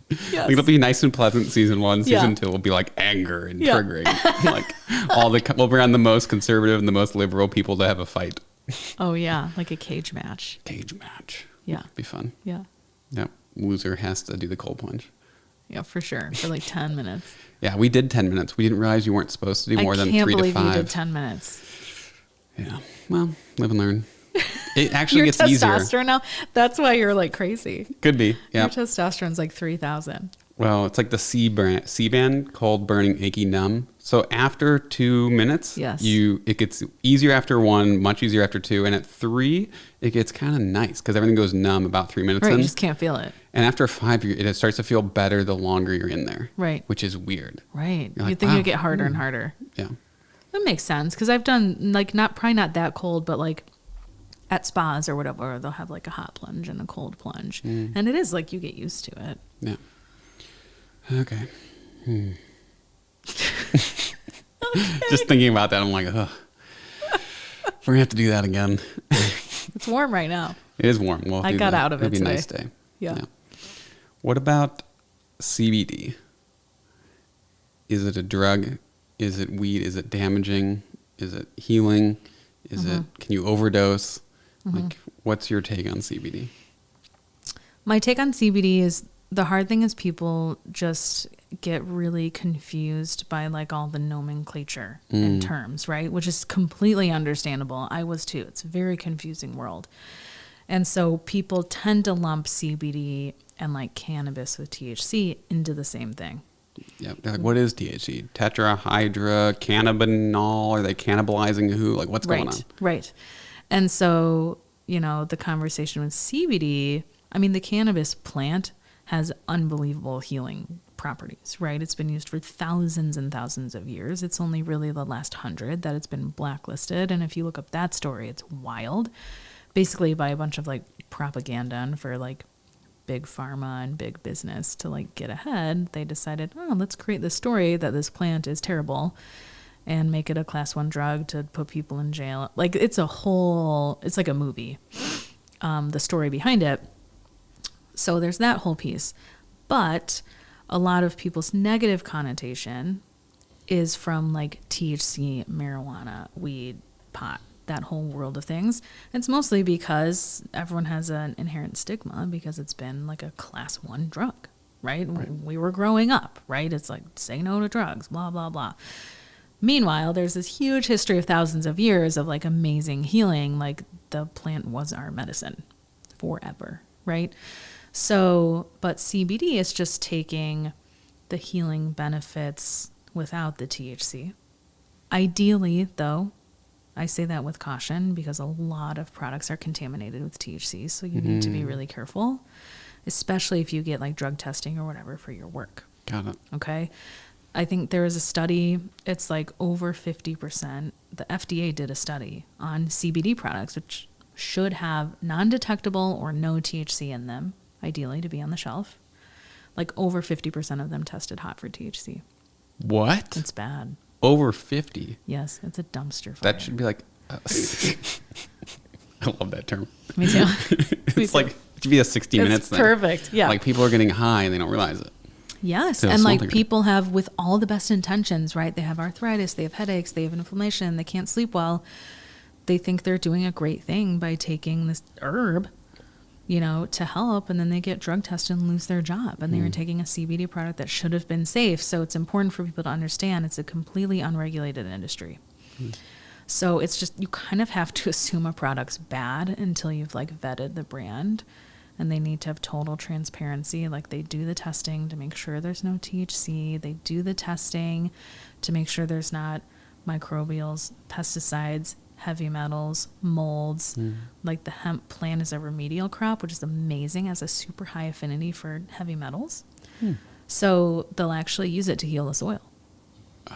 Yes. Like it'll be nice and pleasant season 1. Season 2 will be like anger and triggering. Like we'll bring on the most conservative and the most liberal people to have a fight. Oh yeah, like a cage match. Cage match. Yeah. Be fun. Yeah. Yep. Loser has to do the cold plunge. Yeah, for sure. For like 10 minutes. Yeah, we did 10 minutes. We didn't realize you weren't supposed to do more than 3 to 5. I can't believe you did 10 minutes. Yeah. Well, live and learn. It actually Your gets easier. testosterone now, that's why you're like crazy. Could be. Yeah. Your testosterone's like 3,000. Well, it's like the C-band, cold, burning, achy, numb. So after 2 minutes, Yes. it gets easier after 1, much easier after 2, and at 3, it gets kind of nice because everything goes numb about 3 minutes Right, in. you just can't feel it. And after 5, it starts to feel better the longer you're in there. Right. Which is weird. Right. You're You like, think wow. it'd get harder and harder. Yeah. That makes sense because I've done like probably not that cold, but like at spas or whatever, they'll have like a hot plunge and a cold plunge, and it is like you get used to it. Yeah. Okay. Just thinking about that, I'm like, ugh. We're gonna have to do that again. It's warm right now. It is warm. We'll I do got that. out of it It'll be today. a nice day. Yeah. What about CBD? Is it a drug? Is it weed? Is it damaging? Is it healing? Is it? Can you overdose? Like, what's your take on CBD? My take on CBD is the hard thing is people just get really confused by like all the nomenclature and terms, right? Which is completely understandable. I was too. It's a very confusing world. And so people tend to lump CBD and like cannabis with THC into the same thing. Yeah. They're like, what is THC? Tetrahydra, cannabinol? Are they cannibalizing who? Like, what's going on? Right. And so, you know, the conversation with CBD, I mean, the cannabis plant has unbelievable healing properties, right? It's been used for thousands and thousands of years. It's only really the last 100 that it's been blacklisted. And if you look up that story, it's wild. Basically by a bunch of like propaganda and for like big pharma and big business to like get ahead, they decided, oh, let's create this story that this plant is terrible and make it a class 1 drug to put people in jail. Like it's like a movie, the story behind it. So there's that whole piece. But a lot of people's negative connotation is from like THC, marijuana, weed, pot, that whole world of things. It's mostly because everyone has an inherent stigma because it's been like a class 1 drug, right? We were growing up, right? It's like, say no to drugs, blah, blah, blah. Meanwhile, there's this huge history of thousands of years of like amazing healing. Like the plant was our medicine forever, right? So, but CBD is just taking the healing benefits without the THC. Ideally, though, I say that with caution because a lot of products are contaminated with THC. So you need to be really careful, especially if you get like drug testing or whatever for your work. Got it. Okay. I think there was a study, it's like over 50%. The FDA did a study on CBD products, which should have non-detectable or no THC in them, ideally to be on the shelf. Like over 50% of them tested hot for THC. What? It's bad. Over 50? Yes, it's a dumpster fire. That should be like... I love that term. Me too. It's like, it should be a 60 minutes It's thing. perfect. Yeah. Like people are getting high and they don't realize it. Yes. So And like something- people have, with all the best intentions, right? They have arthritis, they have headaches, they have inflammation, they can't sleep well. They think they're doing a great thing by taking this herb, you know, to help. And then they get drug tested and lose their job. And they were taking a CBD product that should have been safe. So it's important for people to understand it's a completely unregulated industry. So it's just, you kind of have to assume a product's bad until you've like vetted the brand. And they need to have total transparency. Like they do the testing to make sure there's no THC. They do the testing to make sure there's not microbials, pesticides, heavy metals, molds. Like the hemp plant is a remedial crop, which is amazing, has a super high affinity for heavy metals. So they'll actually use it to heal the soil.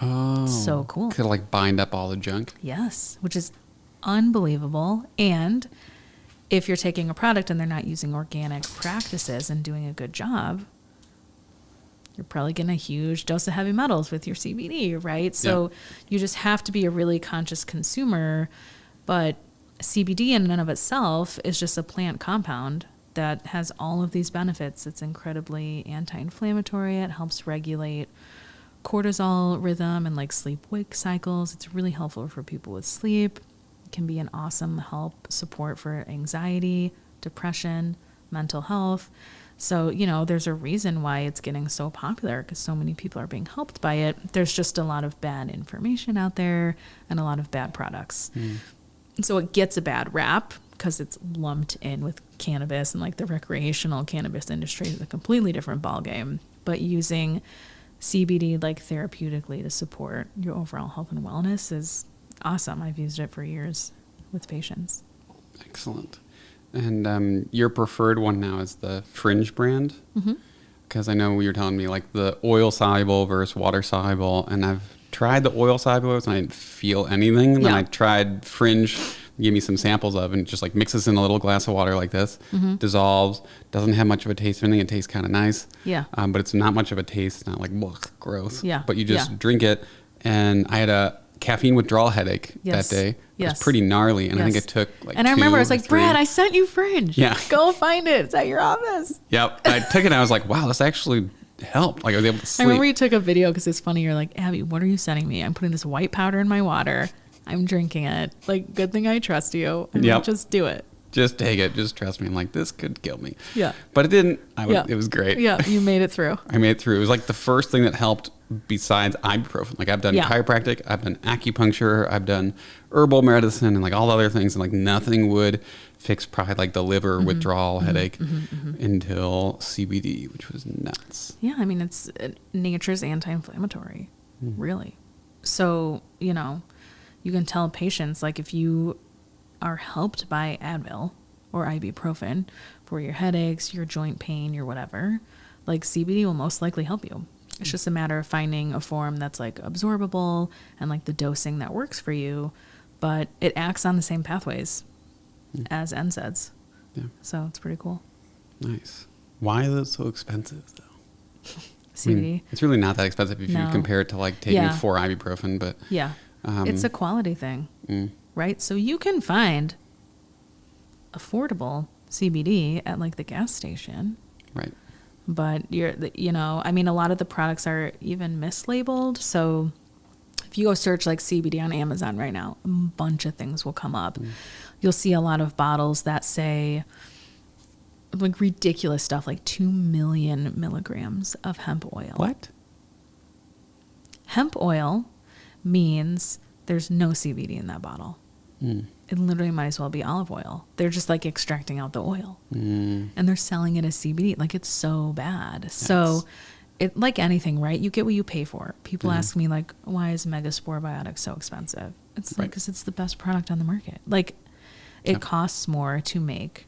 Oh. So cool. Could like bind up all the junk. Yes, which is unbelievable. And if you're taking a product and they're not using organic practices and doing a good job, you're probably getting a huge dose of heavy metals with your CBD, right? So you just have to be a really conscious consumer. But CBD in and of itself is just a plant compound that has all of these benefits. It's incredibly anti-inflammatory. It helps regulate cortisol rhythm and like sleep-wake cycles. It's really helpful for people with sleep. It can be an awesome help support for anxiety, depression, mental health. So, you know, there's a reason why it's getting so popular because so many people are being helped by it. There's just a lot of bad information out there and a lot of bad products. So it gets a bad rap because it's lumped in with cannabis, and like the recreational cannabis industry is a completely different ballgame. but using CBD like therapeutically to support your overall health and wellness is awesome. I've used it for years with patients. Excellent. And your preferred one now is the Fringe brand? Because I know you were telling me like the oil soluble versus water soluble, and I've tried the oil soluble and I didn't feel anything. And then I tried Fringe, give me some samples of, and it just like mixes in a little glass of water like this, dissolves, doesn't have much of a taste of anything. It tastes kind of nice. Yeah. But it's not much of a taste, not like, ugh, gross. Yeah. But you just drink it. And I had a caffeine withdrawal headache that day. It was pretty gnarly. And I think it took like And I remember I was like, 3. Brad, I sent you Fringe. Yeah. Go find it. It's at your office. Yep. I took it and I was like, wow, this actually helped. Like I was able to sleep. I remember you took a video because it's funny. You're like, Abby, what are you sending me? I'm putting this white powder in my water. I'm drinking it. Like, good thing I trust you. And just do it. Just take it. Just trust me. I'm like, this could kill me. Yeah. But it didn't. It was great. Yeah. You made it through. I made it through. It was like the first thing that helped besides ibuprofen. Like I've done chiropractic, I've done acupuncture, I've done herbal medicine and like all the other things. And like nothing would fix probably like the liver withdrawal headache until CBD, which was nuts. Yeah. I mean, it's nature's anti-inflammatory, really. So, you know, you can tell patients, like if you are helped by Advil or ibuprofen for your headaches, your joint pain, your whatever, like CBD will most likely help you. It's just a matter of finding a form that's like absorbable and like the dosing that works for you, but it acts on the same pathways as NSAIDs. Yeah. So it's pretty cool. Nice. Why is it so expensive though? CBD. I mean, it's really not that expensive if you compare it to like taking 4 ibuprofen, but it's a quality thing, right? So you can find affordable CBD at like the gas station. Right. But I mean, a lot of the products are even mislabeled. So if you go search like CBD on Amazon right now, a bunch of things will come up. You'll see a lot of bottles that say like ridiculous stuff, like 2 million milligrams of hemp oil. What? Hemp oil means there's no CBD in that bottle. It literally might as well be olive oil. They're just like extracting out the oil and they're selling it as CBD. Like it's so bad. Yes. So it, like anything, right? You get what you pay for. People ask me like, why is Megaspore Biotics so expensive? It's like, cause it's the best product on the market. Like it costs more to make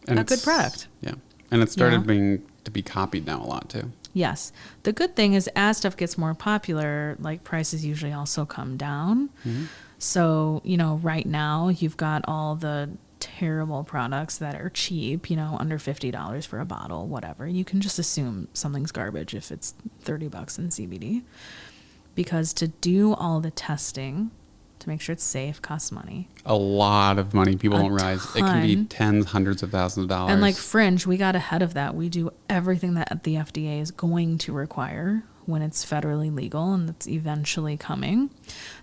a good product. Yeah. And it started being to be copied now a lot too. Yes. The good thing is as stuff gets more popular, like prices usually also come down. So, you know, right now you've got all the terrible products that are cheap, you know, under $50 for a bottle, whatever. You can just assume something's garbage if it's $30 in CBD, because to do all the testing to make sure it's safe costs money. A lot of money. People don't realize it can be tens, hundreds of thousands of dollars. And like Fringe, we got ahead of that. We do everything that the FDA is going to require when it's federally legal, and that's eventually coming.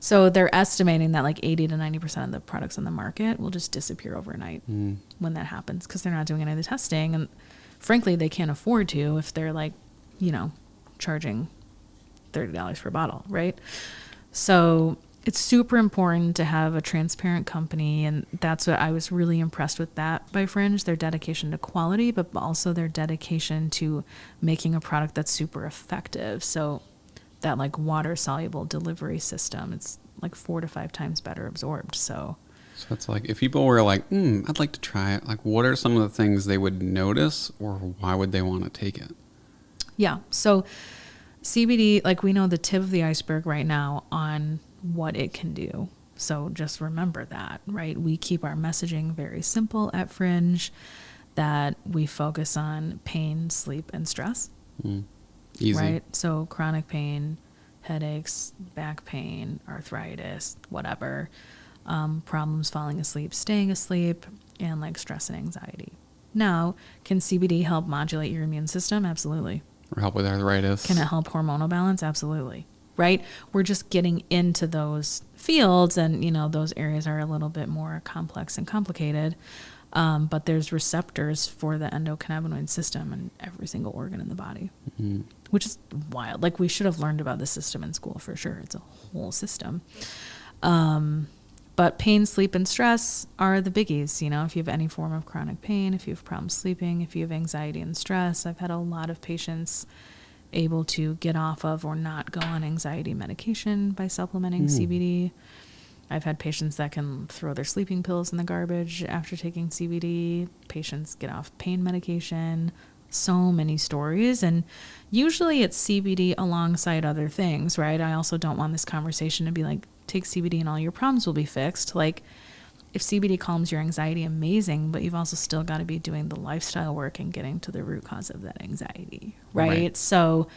So they're estimating that like 80 to 90% of the products on the market will just disappear overnight when that happens, because they're not doing any of the testing. And frankly, they can't afford to if they're like, you know, charging $30 for a bottle, right? So it's super important to have a transparent company, and that's what I was really impressed with that by Fringe, their dedication to quality, but also their dedication to making a product that's super effective. So that like water soluble delivery system, it's like 4 to 5 times better absorbed. So it's like, if people were like, I'd like to try it, like what are some of the things they would notice, or why would they want to take it? Yeah. So CBD, like we know the tip of the iceberg right now on what it can do. So just remember that, right? We keep our messaging very simple at Fringe, that we focus on pain, sleep, and stress. Easy. Right? So chronic pain, headaches, back pain, arthritis, whatever, problems falling asleep, staying asleep, and like stress and anxiety. Now, can CBD help modulate your immune system? Absolutely. Or help with arthritis. Can it help hormonal balance? Absolutely. Right? We're just getting into those fields, and, you know, those areas are a little bit more complex and complicated. But there's receptors for the endocannabinoid system in every single organ in the body, which is wild. Like we should have learned about the system in school for sure. It's a whole system. But pain, sleep, and stress are the biggies. You know, if you have any form of chronic pain, if you have problems sleeping, if you have anxiety and stress. I've had a lot of patients able to get off of or not go on anxiety medication by supplementing CBD. I've had patients that can throw their sleeping pills in the garbage after taking CBD. Patients get off pain medication. So many stories. And usually it's CBD alongside other things, right? I also don't want this conversation to be like, take CBD and all your problems will be fixed. Like, if CBD calms your anxiety, amazing, but you've also still got to be doing the lifestyle work and getting to the root cause of that anxiety, right? So,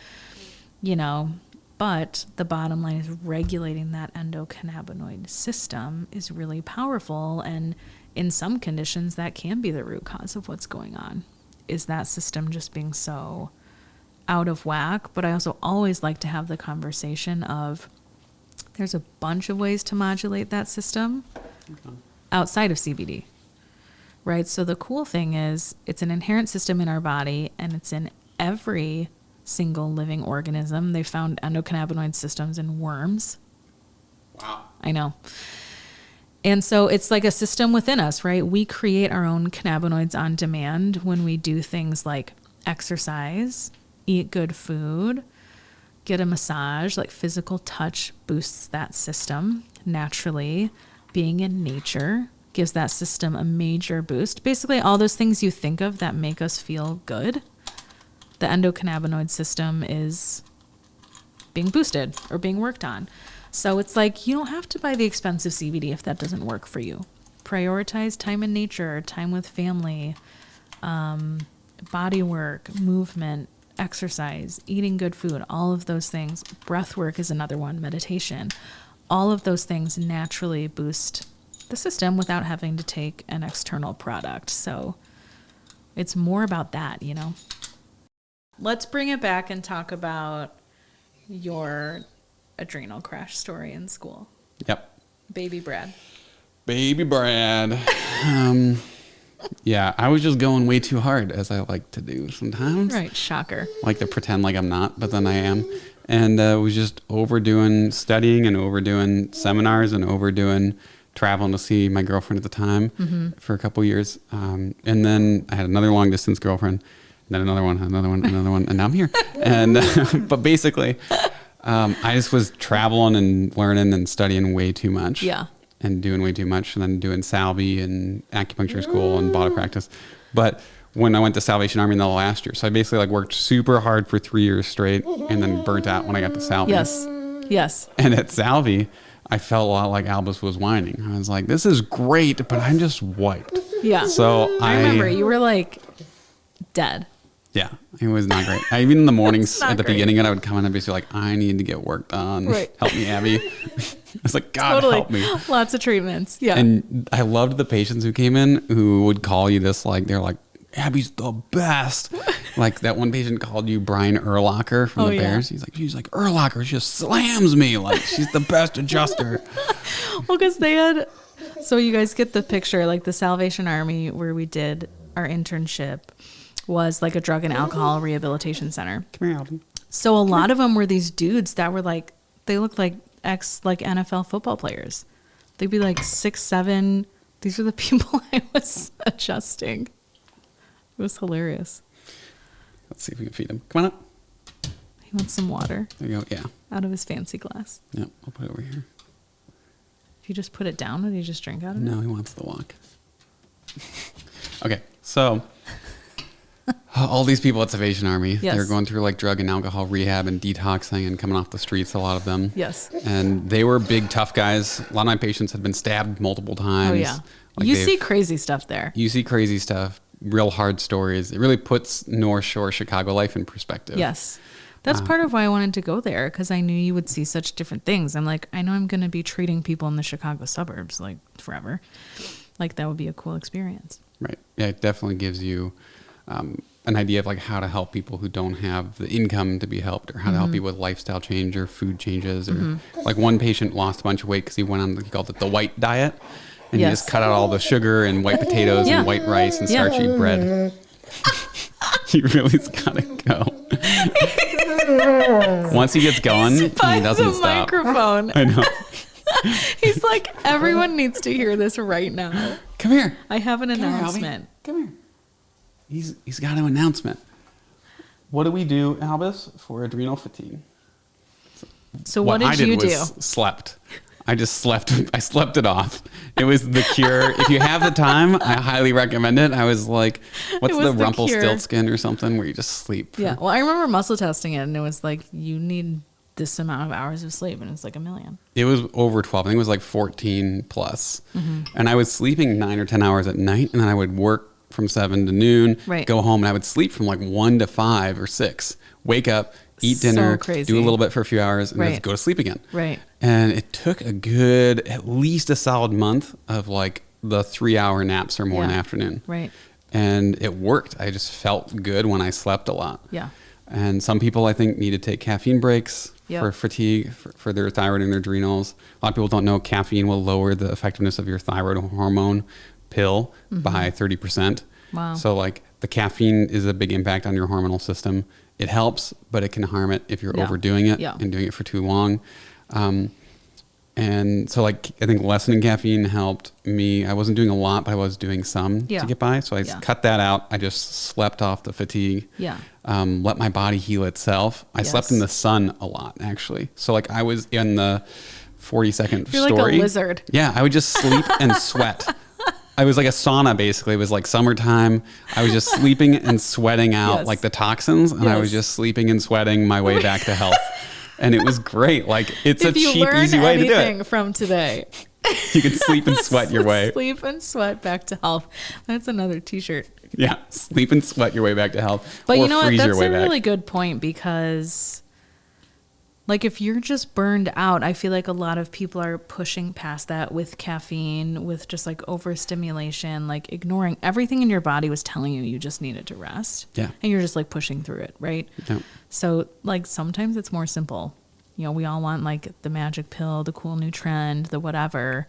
you know, but the bottom line is regulating that endocannabinoid system is really powerful. And in some conditions, that can be the root cause of what's going on, is that system just being so out of whack. But I also always like to have the conversation of, there's a bunch of ways to modulate that system outside of CBD, right? So the cool thing is it's an inherent system in our body, and it's in every single living organism. They found endocannabinoid systems in worms. Wow. I know. And so it's like a system within us, right? We create our own cannabinoids on demand when we do things like exercise, eat good food, get a massage. Like, physical touch boosts that system naturally. Being in nature gives that system a major boost. Basically, all those things you think of that make us feel good, the endocannabinoid system is being boosted or being worked on. So it's like, you don't have to buy the expensive CBD if that doesn't work for you. Prioritize time in nature, time with family, body work, movement, exercise, eating good food, all of those things. Breath work is another one, meditation. All of those things naturally boost the system without having to take an external product. So it's more about that, you know. Let's bring it back and talk about your adrenal crash story in school. Yep. Baby Brad. Yeah, I was just going way too hard, as I like to do sometimes. Right, shocker. Like to pretend like I'm not, but then I am. And was just overdoing studying and overdoing seminars and overdoing traveling to see my girlfriend at the time for a couple years. And then I had another long distance girlfriend, and then another one, and now I'm here. And but basically, I just was traveling and learning and studying way too much. Yeah. And doing way too much, and then doing Salvi and acupuncture school and body practice. But when I went to Salvation Army in the last year, so I basically like worked super hard for 3 years straight, and then burnt out when I got to Salvi. Yes. And at Salvi, I felt a lot like Albus was whining. I was like, this is great, but I'm just wiped. Yeah. So I remember you were like dead. Yeah, it was not great. Even in the mornings at the great. beginning, and I would come in and be like, I need to get work done. Right. Help me, Abby. I was like, God, Totally. help me. Lots of treatments. Yeah. And I loved the patients who came in who would call you this, like, they're like, Abby's the best. Like that one patient called you Brian Urlacher from the Bears. She's like, Urlacher, she just slams me. Like, she's the best adjuster. Well, because they had, so you guys get the picture, like the Salvation Army where we did our internship was like a drug and alcohol rehabilitation center. Come here, Alvin. So a lot of them were these dudes that were like, they looked like like NFL football players. They'd be like 6'7". These are the people I was adjusting. It was hilarious. Let's see if we can feed him. Come on up. He wants some water. There you go. Yeah. Out of his fancy glass. Yep. I'll put it over here. If you just put it down, would he just drink out of it? No, he wants the walk. Okay. So all these people at Salvation Army, Yes. they're going through like drug and alcohol rehab and detoxing and coming off the streets, a lot of them. Yes. And they were big, tough guys. A lot of my patients had been stabbed multiple times. Oh, yeah. Like You see crazy stuff there. You see crazy stuff, real hard stories. It really puts North Shore Chicago life in perspective. Yes. That's part of why I wanted to go there, because I knew you would see such different things. I'm like, I know I'm going to be treating people in the Chicago suburbs like forever. Like, that would be a cool experience. Right. Yeah, it definitely gives you an idea of like how to help people who don't have the income to be helped, or how to help people with lifestyle change or food changes. Or like one patient lost a bunch of weight because he went on, he called it the white diet. And he just cut out all the sugar and white potatoes and white rice and starchy bread. He really's got to go. Once he gets going, he doesn't stop. Microphone. I know. He's like, everyone needs to hear this right now. Come here. I have an Come here, announcement. Albie. Come here. He's got an announcement. what do we do, Albus, for adrenal fatigue? So what did you do? Slept. I just slept. I slept it off. It was the cure. If you have the time, I highly recommend it. I was like, what's the Rumpelstiltskin or something where you just sleep? Yeah. Well, I remember muscle testing it, and it was like, you need this amount of hours of sleep, and it was like 1 million. It was over 12. I think it was like 14 plus. And I was sleeping 9 or 10 hours at night, and then I would work from 7 to noon, go home, and I would sleep from like 1 to 5 or 6, wake up, eat dinner, do a little bit for a few hours, and then go to sleep again. Right. And it took a good, at least a solid month of like the 3-hour naps or more in the afternoon. Right. And it worked. I just felt good when I slept a lot. Yeah. And some people, I think, need to take caffeine breaks for fatigue, for their thyroid and their adrenals. A lot of people don't know caffeine will lower the effectiveness of your thyroid hormone pill by 30%. Wow. So like the caffeine is a big impact on your hormonal system. It helps, but it can harm it if you're overdoing it and doing it for too long. And so like, I think lessening caffeine helped me. I wasn't doing a lot, but I was doing some to get by. So I cut that out. I just slept off the fatigue. Yeah. Let my body heal itself. I slept in the sun a lot, actually. So like I was in the 40-second You're story. like a lizard. Yeah. I would just sleep and sweat. I was like a sauna, basically. It was like summertime. I was just sleeping and sweating out like the toxins. And I was just sleeping and sweating my way back to health. And it was great. Like it's a cheap, easy way to do it. From today, you can sleep and sweat your way. Sleep and sweat back to health. That's another T-shirt. Yeah, sleep and sweat your way back to health. But you know what? That's a really good point, because like if you're just burned out, I feel like a lot of people are pushing past that with caffeine, with just like overstimulation, like ignoring everything in your body was telling you just needed to rest. Yeah. And you're just like pushing through it, right? Yeah. So like sometimes it's more simple. You know, we all want like the magic pill, the cool new trend, the whatever.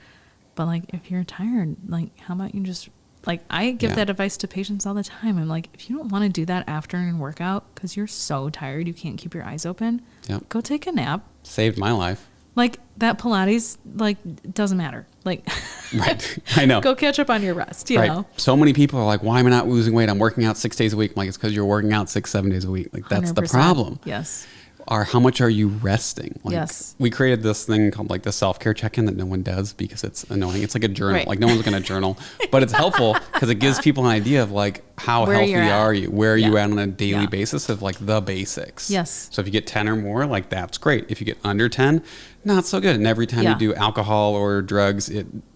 But like if you're tired, like how about you just like, I give that advice to patients all the time. I'm like, if you don't want to do that afternoon workout because you're so tired you can't keep your eyes open, go take a nap. Saved my life. Like that Pilates, like doesn't matter. Like, right. I know. Go catch up on your rest, you know? So many people are like, why am I not losing weight? I'm working out 6 days a week. I'm like, it's because you're working out 6-7 days a week. Like that's 100%. The problem. Yes. Or how much are you resting? Like, yes. We created this thing called like the self-care check-in that no one does because it's annoying. It's like a journal. Right. Like no one's going to journal, but it's helpful because it gives people an idea of like how healthy are you? Where are you at on a daily basis of like the basics? Yes. So if you get 10 or more, like that's great. If you get under 10, not so good. And every time you do alcohol or drugs,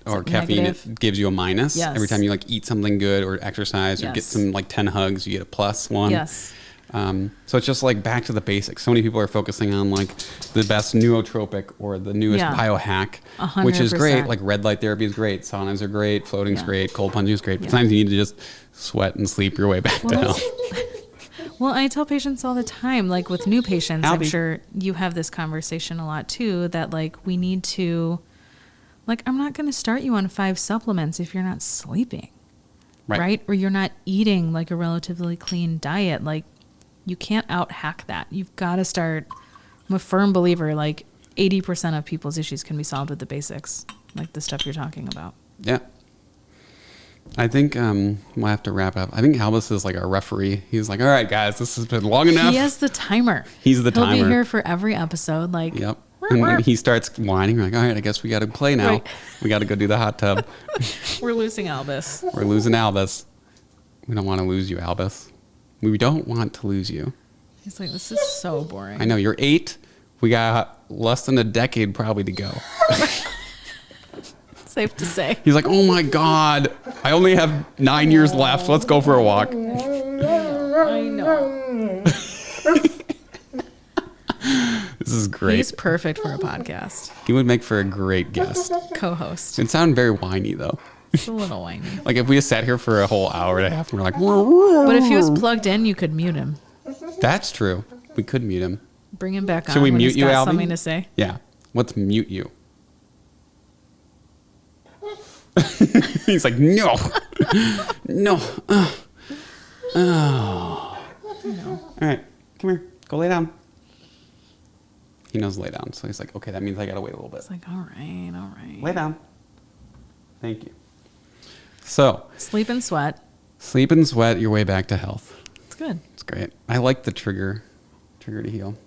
or caffeine, negative. It gives you a minus. Yes. Every time you like eat something good or exercise or get some like 10 hugs, you get a +1. Yes. So it's just like back to the basics. So many people are focusing on like the best nootropic or the newest biohack, 100%. Which is great. Like red light therapy is great. Saunas are great. Floating's great. Cold plunging is great. But sometimes you need to just sweat and sleep your way back to health. Well, I tell patients all the time, like with new patients, Abby. I'm sure you have this conversation a lot too, that like we need to, like, I'm not going to start you on 5 supplements if you're not sleeping, right? Or you're not eating like a relatively clean diet. Like, you can't out-hack that. You've got to start. I'm a firm believer, like 80% of people's issues can be solved with the basics, like the stuff you're talking about. Yeah. I think we'll have to wrap up. I think Albus is like our referee. He's like, all right, guys, this has been long enough. He has the timer. He's the timer. He'll be here for every episode. Like, yep. And when he starts whining, we're like, all right, I guess we got to play now. Right. We got to go do the hot tub. We're losing Albus. We're losing Albus. We don't want to lose you, Albus. We don't want to lose you. He's like, this is so boring. I know. You're 8. We got less than a decade probably to go. Safe to say. He's like, oh my God, I only have 9 years left. Let's go for a walk. I know. This is great. He's perfect for a podcast. He would make for a great guest. Co-host. It sounded very whiny though. It's a little whiny. Like if we just sat here for a whole hour and a half and we're like, but if he was plugged in, you could mute him. That's true. We could mute him. Bring him back on. Should we when mute he's you, got Albie? Something to say. Yeah. Let's mute you. He's like, no. No. Oh. No. All right. Come here. Go lay down. He knows lay down. So he's like, okay, that means I got to wait a little bit. It's like, all right. Lay down. Thank you. So. Sleep and sweat. Sleep and sweat your way back to health. It's good. It's great. I like the trigger to heal.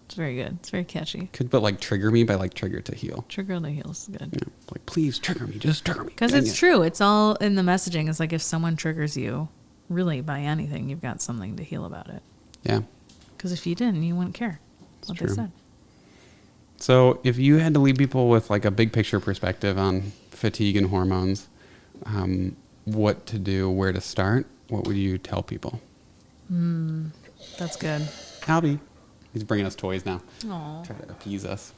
It's very good. It's very catchy. Could put like trigger me, but I like trigger to heal. Trigger to heal is good. Yeah, like, please trigger me. Just trigger me. Because it's true. It's all in the messaging. It's like if someone triggers you, really by anything, you've got something to heal about it. Yeah. Because if you didn't, you wouldn't care what they said. So if you had to leave people with like a big picture perspective on fatigue and hormones, what to do, where to start, what would you tell people? That's good. Albie. He's bringing us toys now. Aww. Try to appease us.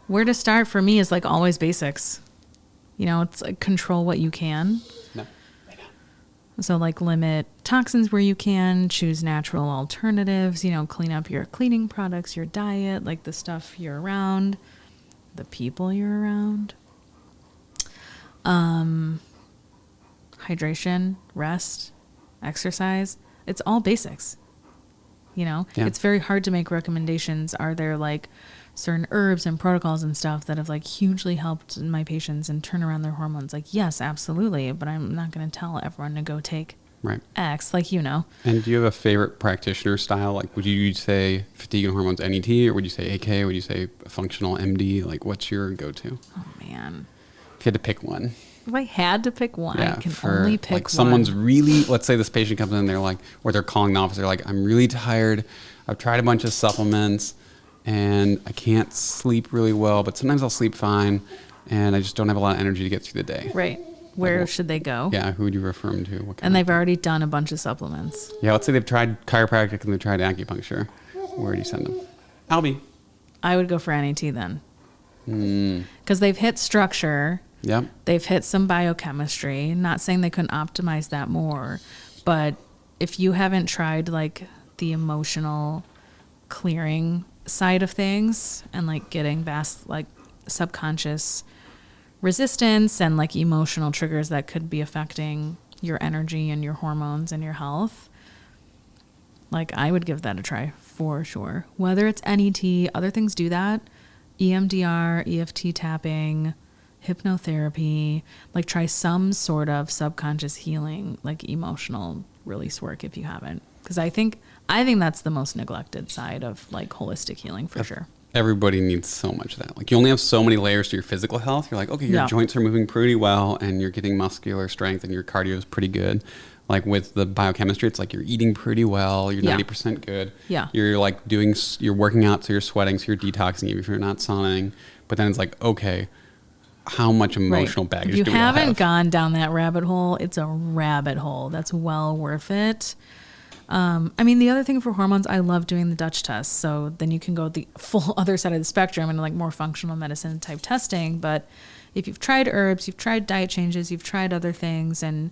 Where to start for me is like always basics. You know, it's like control what you can. No. Right now. So like limit toxins where you can, choose natural alternatives, you know, clean up your cleaning products, your diet, like the stuff you're around, the people you're around. Hydration, rest, exercise. It's all basics. You know, It's very hard to make recommendations. Are there like certain herbs and protocols and stuff that have like hugely helped my patients and turn around their hormones? Like, yes, absolutely. But I'm not going to tell everyone to go take X, like, you know. And do you have a favorite practitioner style? Like, would you say fatigue and hormones NET, or would you say AK? Would you say functional MD? Like, what's your go-to? Oh, man. If you had to pick one. If I had to pick one, I can only pick like someone's one. really, let's say this patient comes in, they're like, or they're calling the office, they're like, I'm really tired. I've tried a bunch of supplements and I can't sleep really well, but sometimes I'll sleep fine and I just don't have a lot of energy to get through the day. Right. Where should they go? Yeah. Who would you refer them to? And they've already done a bunch of supplements. Yeah. Let's say they've tried chiropractic and they've tried acupuncture. Where do you send them? Albie. I would go for NET then. Because they've hit structure. Yep. They've hit some biochemistry. Not saying they couldn't optimize that more, but if you haven't tried like the emotional clearing side of things and like getting past like subconscious resistance and like emotional triggers that could be affecting your energy and your hormones and your health, like I would give that a try for sure. Whether it's NET, other things do that. EMDR, EFT tapping, hypnotherapy, like try some sort of subconscious healing, like emotional release work if you haven't. Because I think that's the most neglected side of like holistic healing for sure. Everybody needs so much of that. Like you only have so many layers to your physical health. You're like, okay, your joints are moving pretty well and you're getting muscular strength and your cardio is pretty good. Like with the biochemistry, it's like you're eating pretty well. You're 90% good. Yeah. You're like you're working out, so you're sweating, so you're detoxing even if you're not sauning. But then it's like, okay, how much emotional baggage do we all have? You haven't gone down that rabbit hole. It's a rabbit hole. That's well worth it. I mean, the other thing for hormones, I love doing the Dutch test. So then you can go the full other side of the spectrum and like more functional medicine type testing. But if you've tried herbs, you've tried diet changes, you've tried other things, and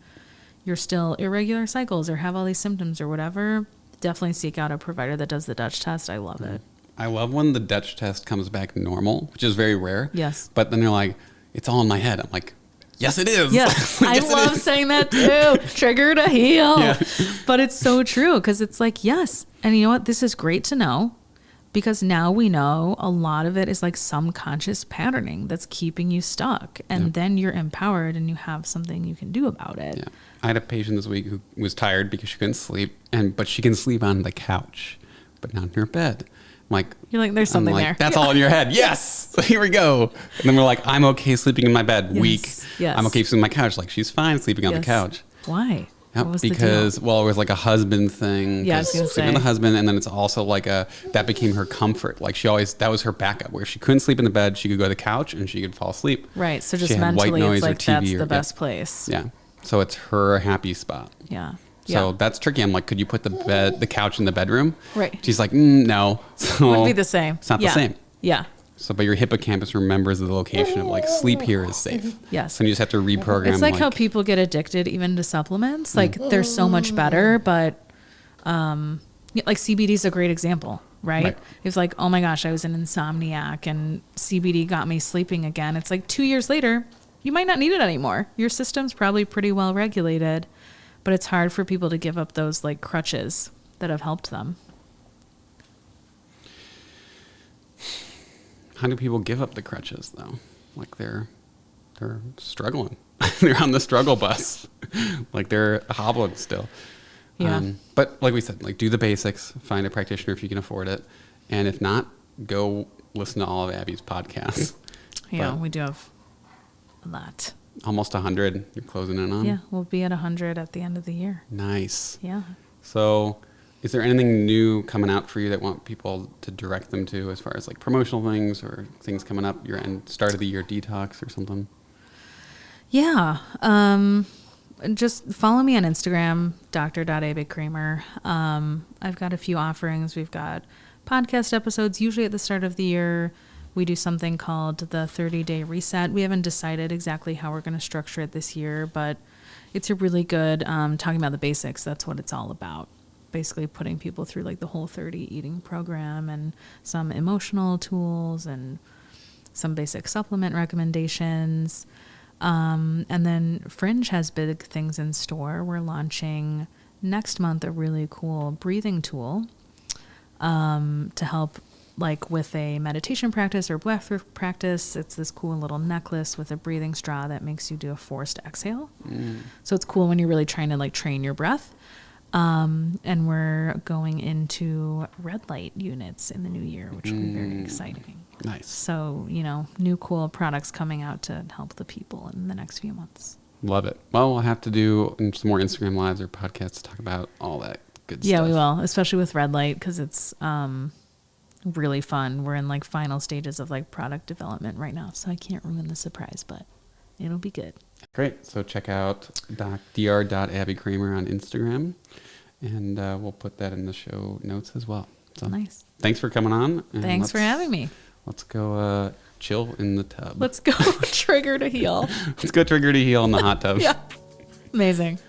you're still irregular cycles or have all these symptoms or whatever, definitely seek out a provider that does the Dutch test. I love it. I love when the Dutch test comes back normal, which is very rare. Yes. But then they're like, it's all in my head. I'm like, yes, it is. Yes, Yes, I love saying that too. Trigger to heal. Yeah. But it's so true because it's like, yes. And you know what? This is great to know because now we know a lot of it is like some conscious patterning that's keeping you stuck. And then you're empowered and you have something you can do about it. Yeah. I had a patient this week who was tired because she couldn't sleep, but she can sleep on the couch, but not in her bed. I'm like, you're like, there's something there. That's all in your head. Yes. So here we go. And then we're like, I'm okay sleeping in my bed. Yes. Weak. Yes. I'm okay sleeping on my couch. Like she's fine sleeping on the couch. Why? Yep, What was because the deal? well, it was like a husband thing. Yeah, I was gonna sleeping say. with the husband, and then it's also like that became her comfort. Like that was her backup. Where if she couldn't sleep in the bed, she could go to the couch and she could fall asleep. Right. So She just had white mentally, noise it's or like TV that's or- the best place. Yeah. So it's her happy spot. Yeah. So that's tricky. I'm like, could you put the couch in the bedroom? Right. She's like, no. So Would be the same. It's not the same. Yeah. So, but your hippocampus remembers the location of like sleep here is safe. Yes. So you just have to reprogram. It's like how people get addicted even to supplements. Like they're so much better, but like CBD is a great example, right? It's like, oh my gosh, I was an insomniac and CBD got me sleeping again. It's like 2 years later, you might not need it anymore. Your system's probably pretty well regulated, but it's hard for people to give up those like crutches that have helped them. How do people give up the crutches though? Like they're struggling. They're on the struggle bus. Like they're hobbling still. Yeah. But like we said, like do the basics, find a practitioner if you can afford it. And if not, go listen to all of Abby's podcasts. Yeah, But we do have a lot. almost 100 you're closing in on. Yeah, we'll be at 100 at the end of the year. Nice. Yeah. So is there anything new coming out for you that want people to direct them to as far as like promotional things or things coming up, your end start of the year detox or something? Yeah. Just follow me on Instagram, Dr. Abby Kramer. I've got a few offerings. We've got podcast episodes, usually at the start of the year. We do something called the 30-day reset. We haven't decided exactly how we're going to structure it this year, but it's a really good talking about the basics. That's what it's all about. Basically putting people through like the Whole30 eating program and some emotional tools and some basic supplement recommendations. And then Fringe has big things in store. We're launching next month a really cool breathing tool to help like with a meditation practice or breath practice. It's this cool little necklace with a breathing straw that makes you do a forced exhale. So it's cool when you're really trying to like train your breath. And we're going into red light units in the new year, which will be very exciting. Nice. So, new cool products coming out to help the people in the next few months. Love it. Well, we'll have to do some more Instagram lives or podcasts to talk about all that good stuff. Yeah, we will, especially with red light because it's really fun. We're in like final stages of like product development right now, so I can't ruin the surprise, but it'll be good. Great. So check out dr.abbykramer on Instagram, and we'll put that in the show notes as well. So Nice. Thanks for coming on. Thanks for having me. Let's go chill in the tub. Let's go trigger to heal. Let's go trigger to heal in the hot tub. Yeah. Amazing.